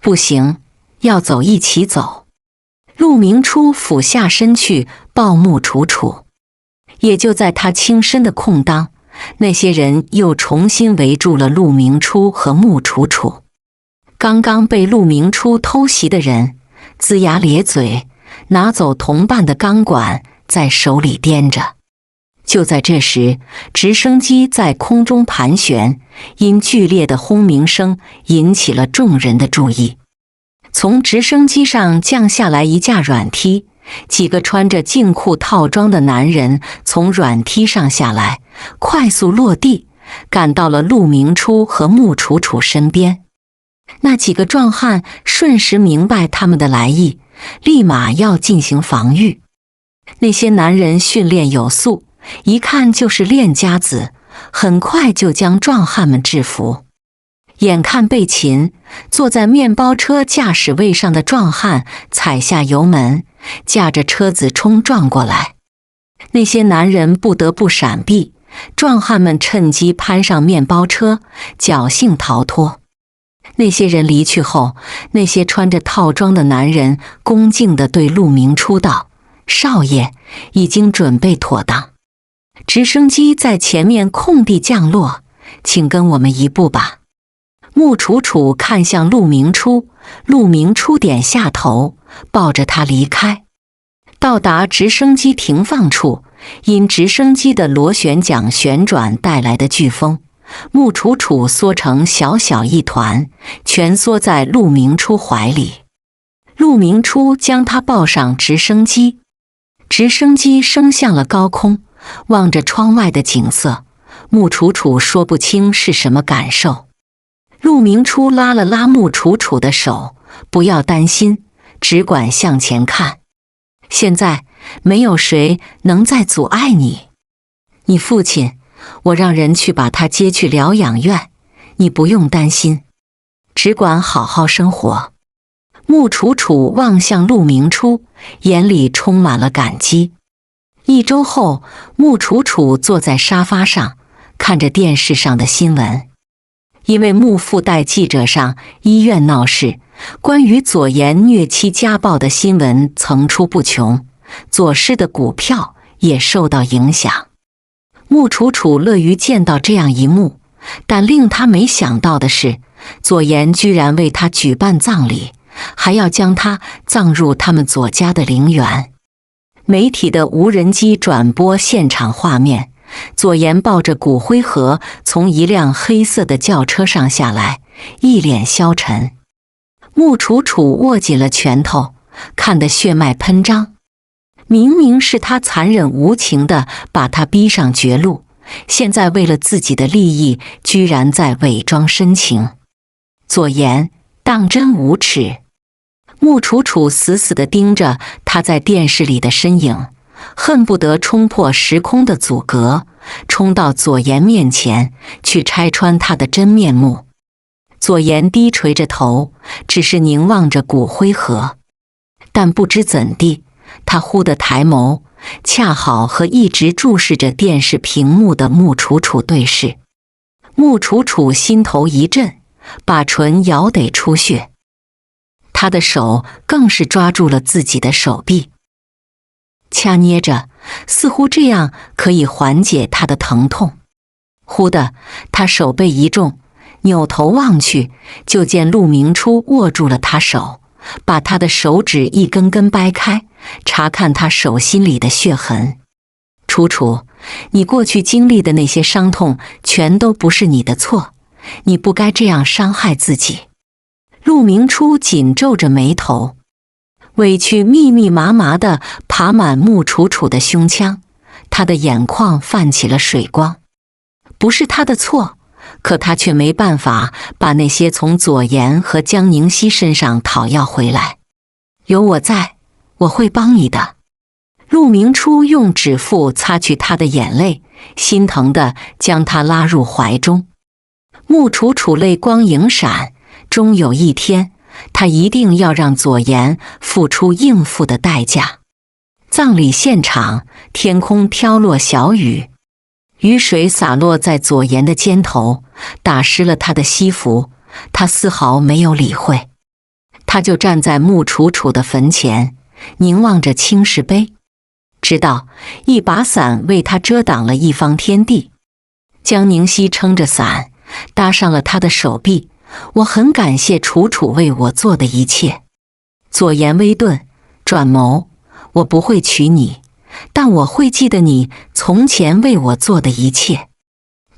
不行，要走一起走。陆明初俯下身去抱穆楚楚。也就在他轻身的空当，那些人又重新围住了陆明初和穆楚楚。刚刚被陆明初偷袭的人龇牙咧嘴，拿走同伴的钢管，在手里掂着。就在这时，直升机在空中盘旋，因剧烈的轰鸣声引起了众人的注意。从直升机上降下来一架软梯，几个穿着净裤套装的男人从软梯上下来，快速落地，赶到了陆明初和穆楚楚身边。那几个壮汉瞬时明白他们的来意，立马要进行防御。那些男人训练有素，一看就是练家子，很快就将壮汉们制服。眼看被擒，坐在面包车驾驶位上的壮汉踩下油门，驾着车子冲撞过来。那些男人不得不闪避，壮汉们趁机攀上面包车，侥幸逃脱。那些人离去后，那些穿着套装的男人恭敬地对陆明初道：“少爷，已经准备妥当，直升机在前面空地降落，请跟我们一步吧。”穆楚楚看向陆明初，陆明初点下头，抱着他离开。到达直升机停放处，因直升机的螺旋桨旋转带来的飓风，穆楚楚缩成小小一团，蜷缩在陆明初怀里。陆明初将他抱上直升机，直升机升向了高空，望着窗外的景色，穆楚楚说不清是什么感受。陆明初拉了拉穆楚楚的手，不要担心，只管向前看。现在没有谁能再阻碍你。你父亲，我让人去把他接去疗养院，你不用担心，只管好好生活。穆楚楚望向陆明初，眼里充满了感激。1周后，穆楚楚坐在沙发上，看着电视上的新闻。因为穆附带记者上医院闹事，关于左岩虐妻家暴的新闻层出不穷，左氏的股票也受到影响。穆楚楚乐于见到这样一幕，但令他没想到的是，左岩居然为他举办葬礼，还要将他葬入他们左家的陵园。媒体的无人机转播现场画面，左岩抱着骨灰盒从一辆黑色的轿车上下来，一脸消沉。穆楚楚握紧了拳头，看得血脉喷张。明明是他残忍无情地把他逼上绝路，现在为了自己的利益，居然在伪装深情。左岩当真无耻！穆楚楚死死地盯着他在电视里的身影，恨不得冲破时空的阻隔，冲到左岩面前去拆穿他的真面目。左岩低垂着头，只是凝望着骨灰盒，但不知怎地，他忽地抬眸，恰好和一直注视着电视屏幕的穆楚楚对视。穆楚楚心头一震，把唇咬得出血，他的手更是抓住了自己的手臂，掐捏着，似乎这样可以缓解他的疼痛。忽的，他手背一重，扭头望去，就见陆明初握住了他手，把他的手指一根根掰开，查看他手心里的血痕。楚楚，你过去经历的那些伤痛，全都不是你的错，你不该这样伤害自己。陆明初紧皱着眉头，委屈密密麻麻地爬满穆楚楚的胸腔，他的眼眶泛起了水光。不是他的错，可他却没办法把那些从左岩和江宁熙身上讨要回来。有我在，我会帮你的。陆明初用指腹擦去他的眼泪，心疼地将他拉入怀中。穆楚楚泪光盈闪，终有一天，他一定要让左岩付出应付的代价。葬礼现场，天空飘落小雨，雨水洒落在左岩的肩头，打湿了他的西服，他丝毫没有理会。他就站在穆楚楚的坟前，凝望着青石碑，直到一把伞为他遮挡了一方天地。江宁熙撑着伞，搭上了他的手臂。我很感谢楚楚为我做的一切。左岩微顿，转眸，我不会娶你，但我会记得你从前为我做的一切。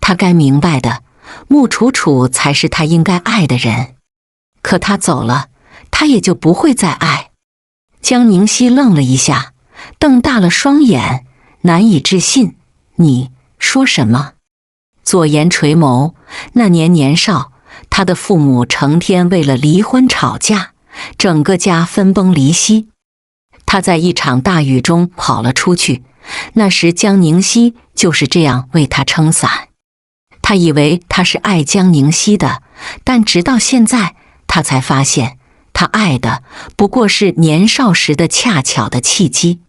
他该明白的，穆楚楚才是他应该爱的人。可他走了，他也就不会再爱。江宁熙愣了一下，瞪大了双眼，难以置信：“你说什么？”左岩垂眸，那年年少，他的父母成天为了离婚吵架，整个家分崩离析。他在一场大雨中跑了出去，那时江宁熙就是这样为他撑伞。他以为他是爱江宁熙的，但直到现在，他才发现，他爱的不过是年少时的恰巧的契机，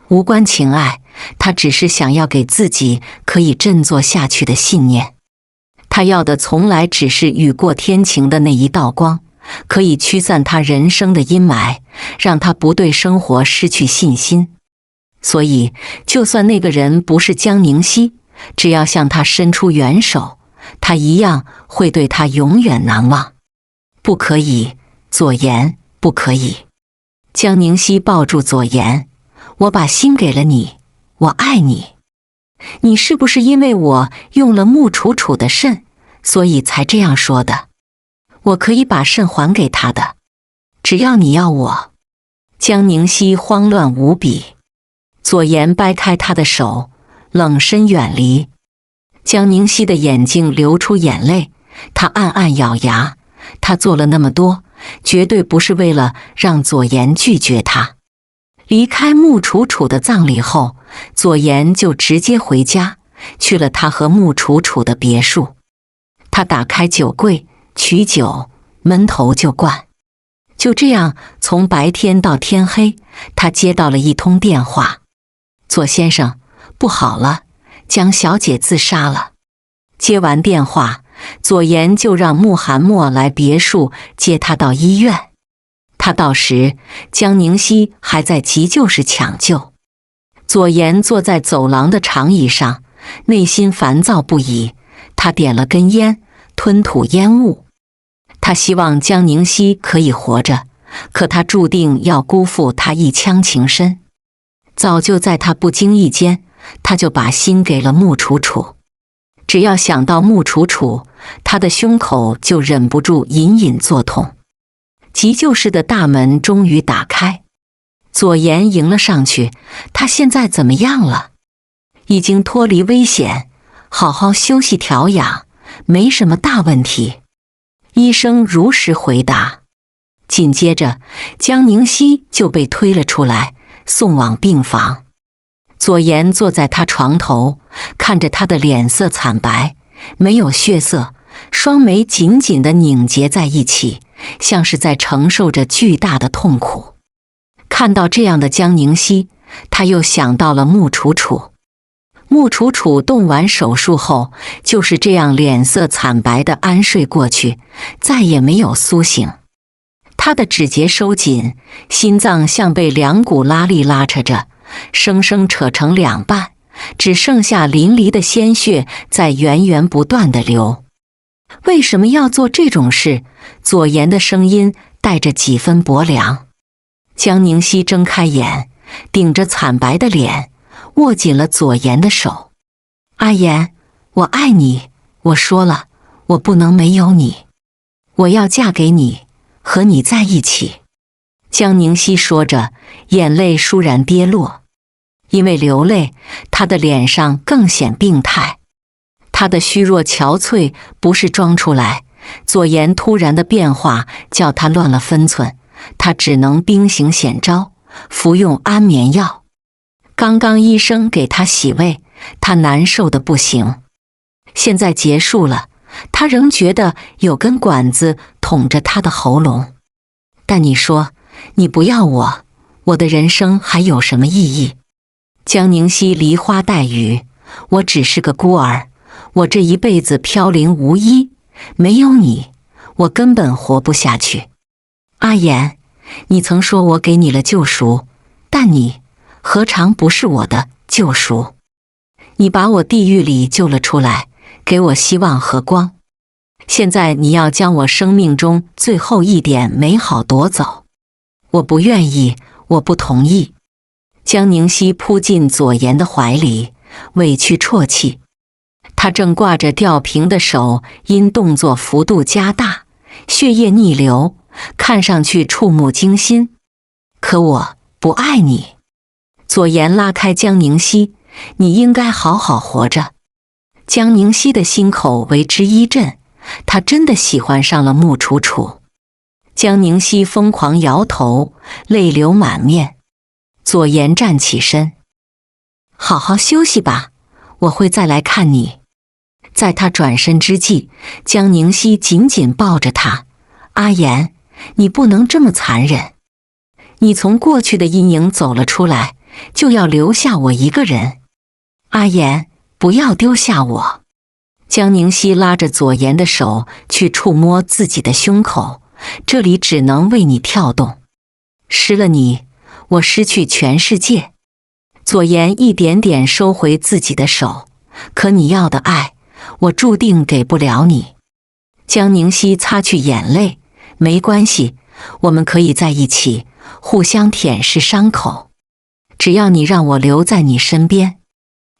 无关情爱，他只是想要给自己可以振作下去的信念。他要的从来只是雨过天晴的那一道光，可以驱散他人生的阴霾，让他不对生活失去信心。所以，就算那个人不是江宁熙，只要向他伸出援手，他一样会对他永远难忘。不可以，左岩，不可以。江宁熙抱住左岩：“我把心给了你，我爱你。你是不是因为我用了穆楚楚的肾，所以才这样说的？我可以把肾还给他的，只要你要我。”江宁熙慌乱无比，左岩掰开他的手，冷身远离。江宁熙的眼睛流出眼泪，他暗暗咬牙，他做了那么多，绝对不是为了让左岩拒绝他。离开穆楚楚的葬礼后，左岩就直接回家，去了他和穆楚楚的别墅。他打开酒柜，取酒，闷头就灌。就这样，从白天到天黑，他接到了一通电话：“左先生，不好了，江小姐自杀了。”接完电话，左岩就让穆寒墨来别墅接他到医院。他到时，江宁熙还在急救室抢救。左岩坐在走廊的长椅上，内心烦躁不已。他点了根烟，吞吐烟雾。他希望江宁熙可以活着，可他注定要辜负他一腔情深。早就在他不经意间，他就把心给了穆楚楚。只要想到穆楚楚，他的胸口就忍不住隐隐作痛。急救室的大门终于打开，左岩迎了上去：“他现在怎么样了？”“已经脱离危险，好好休息调养，没什么大问题。”医生如实回答。紧接着，江宁熙就被推了出来，送往病房。左岩坐在他床头，看着他的脸色惨白，没有血色，双眉紧紧地拧结在一起，像是在承受着巨大的痛苦。看到这样的江宁熙，他又想到了穆楚楚。穆楚楚动完手术后，就是这样脸色惨白地安睡过去，再也没有苏醒。他的指节收紧，心脏像被两股拉力拉扯着，生生扯成两半，只剩下淋漓的鲜血在源源不断地流。为什么要做这种事？左岩的声音带着几分薄凉。江宁熙睁开眼，顶着惨白的脸，握紧了左岩的手。“阿言，我爱你，我说了，我不能没有你，我要嫁给你，和你在一起。”江宁熙说着，眼泪倏然跌落。因为流泪，他的脸上更显病态。他的虚弱憔悴不是装出来，左岩突然的变化叫他乱了分寸，他只能兵行险招，服用安眠药。刚刚医生给他洗胃，他难受的不行。现在结束了，他仍觉得有根管子捅着他的喉咙。但你说，你不要我，我的人生还有什么意义？江宁熙梨花带雨：“我只是个孤儿，我这一辈子飘零无依，没有你，我根本活不下去。阿言，你曾说我给你了救赎，但你何尝不是我的救赎？你把我地狱里救了出来，给我希望和光。现在你要将我生命中最后一点美好夺走，我不愿意，我不同意。”江宁熙扑进左岩的怀里，委屈啜泣。他正挂着吊瓶的手因动作幅度加大，血液逆流，看上去触目惊心。可我不爱你。左颜拉开江宁熙，你应该好好活着。江宁熙的心口为之一震，他真的喜欢上了穆楚楚。江宁熙疯狂摇头，泪流满面。左颜站起身，好好休息吧，我会再来看你。在他转身之际，江宁熙紧紧抱着他，阿言，你不能这么残忍。你从过去的阴影走了出来，就要留下我一个人。阿言，不要丢下我。江宁熙拉着左颜的手去触摸自己的胸口，这里只能为你跳动，失了你，我失去全世界。左颜一点点收回自己的手，可你要的爱，我注定给不了你。江宁熙擦去眼泪，没关系，我们可以在一起，互相舔舐伤口。只要你让我留在你身边，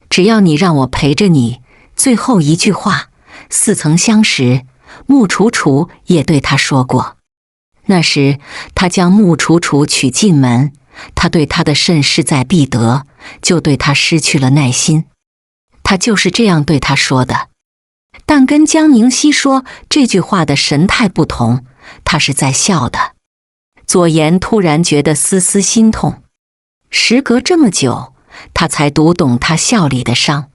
只要你让我陪着你。最后一句话，似曾相识，穆楚楚也对他说过。那时他将穆楚楚娶进门，他对他的甚势在必得，就对他失去了耐心。他就是这样对他说的。但跟江宁熙说这句话的神态不同，他是在笑的。左颜突然觉得丝丝心痛，时隔这么久，他才读懂他笑里的伤。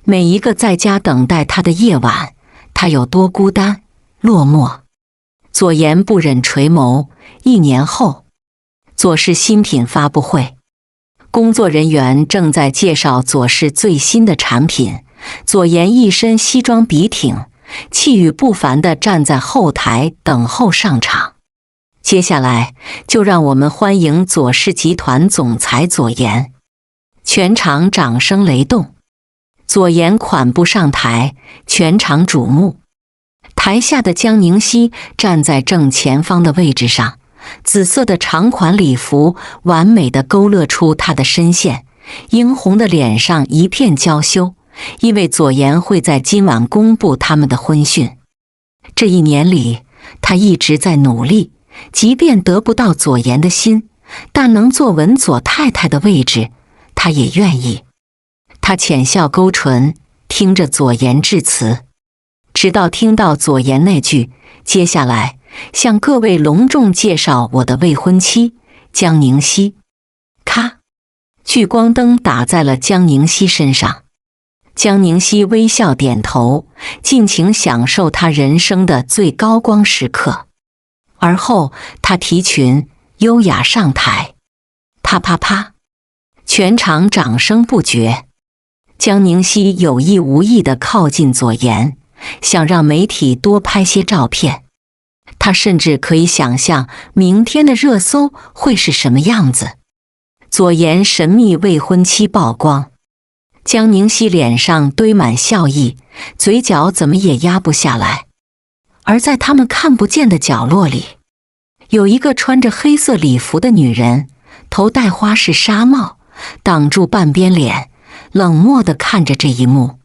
每一个在家等待他的夜晚，他有多孤单、落寞。左颜不忍垂眸。1年后，左氏新品发布会，工作人员正在介绍左氏最新的产品。左颜一身西装笔挺，气宇不凡地站在后台等候上场。接下来就让我们欢迎左氏集团总裁左颜。全场掌声雷动。左颜款步上台，全场瞩目。台下的江宁熙站在正前方的位置上，紫色的长款礼服完美地勾勒出她的身线，殷红的脸上一片娇羞，因为左颜会在今晚公布他们的婚讯。这1年里，她一直在努力，即便得不到左颜的心，但能坐稳左太太的位置，她也愿意。他浅笑勾唇，听着左颜致辞，直到听到左颜那句接下来向各位隆重介绍我的未婚妻江宁熙。咔，聚光灯打在了江宁熙身上。江宁熙微笑点头，尽情享受她人生的最高光时刻。而后她提裙优雅上台，啪啪啪，全场掌声不绝。江宁熙有意无意地靠近左颜，想让媒体多拍些照片。他甚至可以想象明天的热搜会是什么样子。左颜神秘未婚妻曝光，江宁熙脸上堆满笑意，嘴角怎么也压不下来。而在他们看不见的角落里，有一个穿着黑色礼服的女人，头戴花式纱帽，挡住半边脸，冷漠地看着这一幕。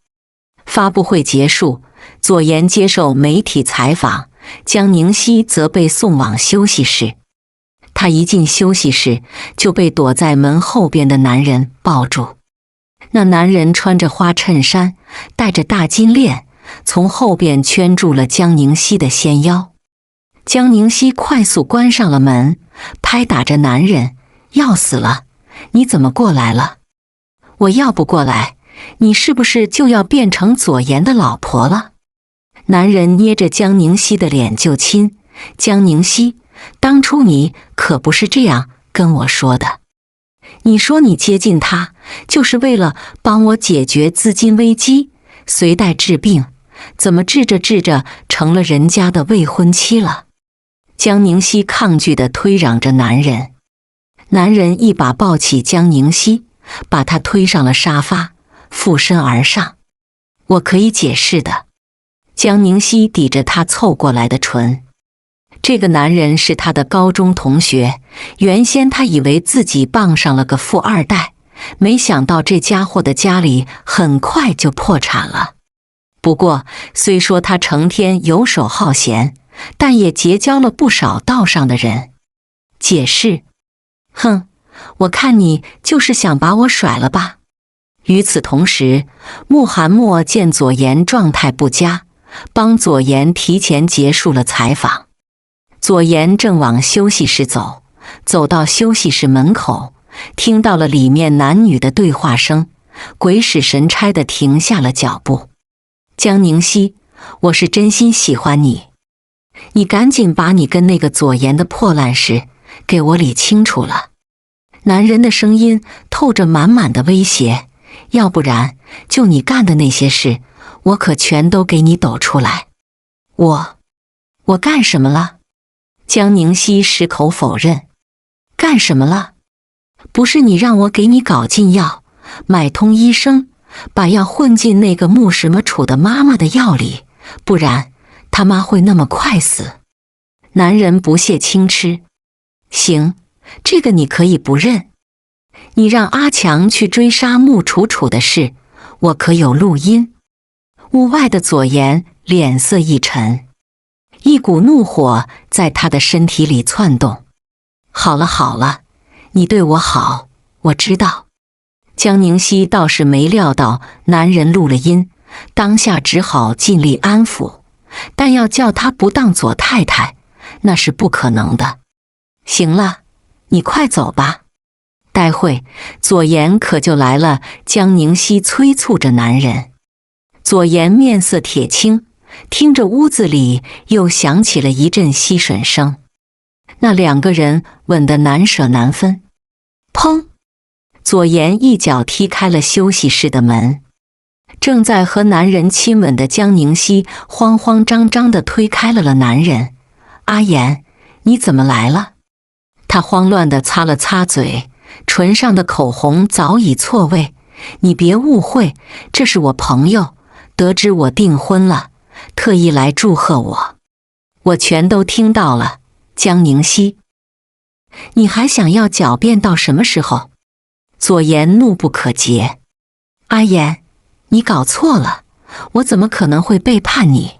发布会结束，左颜接受媒体采访，江宁熙则被送往休息室。他一进休息室，就被躲在门后边的男人抱住。那男人穿着花衬衫，戴着大金链，从后边圈住了江宁熙的纤腰。江宁熙快速关上了门，拍打着男人：“要死了，你怎么过来了？我要不过来，你是不是就要变成左颜的老婆了？”男人捏着江宁熙的脸就亲：“江宁熙，当初你可不是这样跟我说的。你说你接近他，就是为了帮我解决资金危机，随带治病，怎么治着治着成了人家的未婚妻了？”江宁熙抗拒地推嚷着男人。男人一把抱起江宁熙，把她推上了沙发，附身而上。“我可以解释的。”江宁熙抵着他凑过来的唇。这个男人是他的高中同学，原先他以为自己傍上了个富二代，没想到这家伙的家里很快就破产了。不过虽说他成天游手好闲，但也结交了不少道上的人。解释，哼，我看你就是想把我甩了吧。与此同时，穆罕默见左岩状态不佳，帮左岩提前结束了采访。左岩正往休息室走，走到休息室门口，听到了里面男女的对话声，鬼使神差地停下了脚步。江宁熙，我是真心喜欢你，你赶紧把你跟那个左岩的破烂事给我理清楚了。男人的声音透着满满的威胁，要不然就你干的那些事，我可全都给你抖出来。我干什么了？江宁熙矢口否认。干什么了？不是你让我给你搞进药，买通医生，把药混进那个穆什么楚的妈妈的药里，不然他妈会那么快死。男人不屑轻嗤。行，这个你可以不认。你让阿强去追杀穆楚楚的事，我可有录音。屋外的左岩脸色一沉，一股怒火在他的身体里窜动。好了好了，你对我好，我知道。江宁熙倒是没料到男人录了音，当下只好尽力安抚，但要叫他不当左太太，那是不可能的。行了，你快走吧，待会左岩可就来了。江宁熙催促着男人。左岩面色铁青，听着屋子里又响起了一阵吸吮声，那两个人吻得难舍难分。砰！左岩一脚踢开了休息室的门。正在和男人亲吻的江宁熙慌慌张张地推开了男人。阿言，你怎么来了？他慌乱地擦了擦嘴，唇上的口红早已错位。你别误会，这是我朋友，得知我订婚了，特意来祝贺我。我全都听到了，江宁熙。你还想要狡辩到什么时候？左岩怒不可遏。阿言，你搞错了，我怎么可能会背叛你？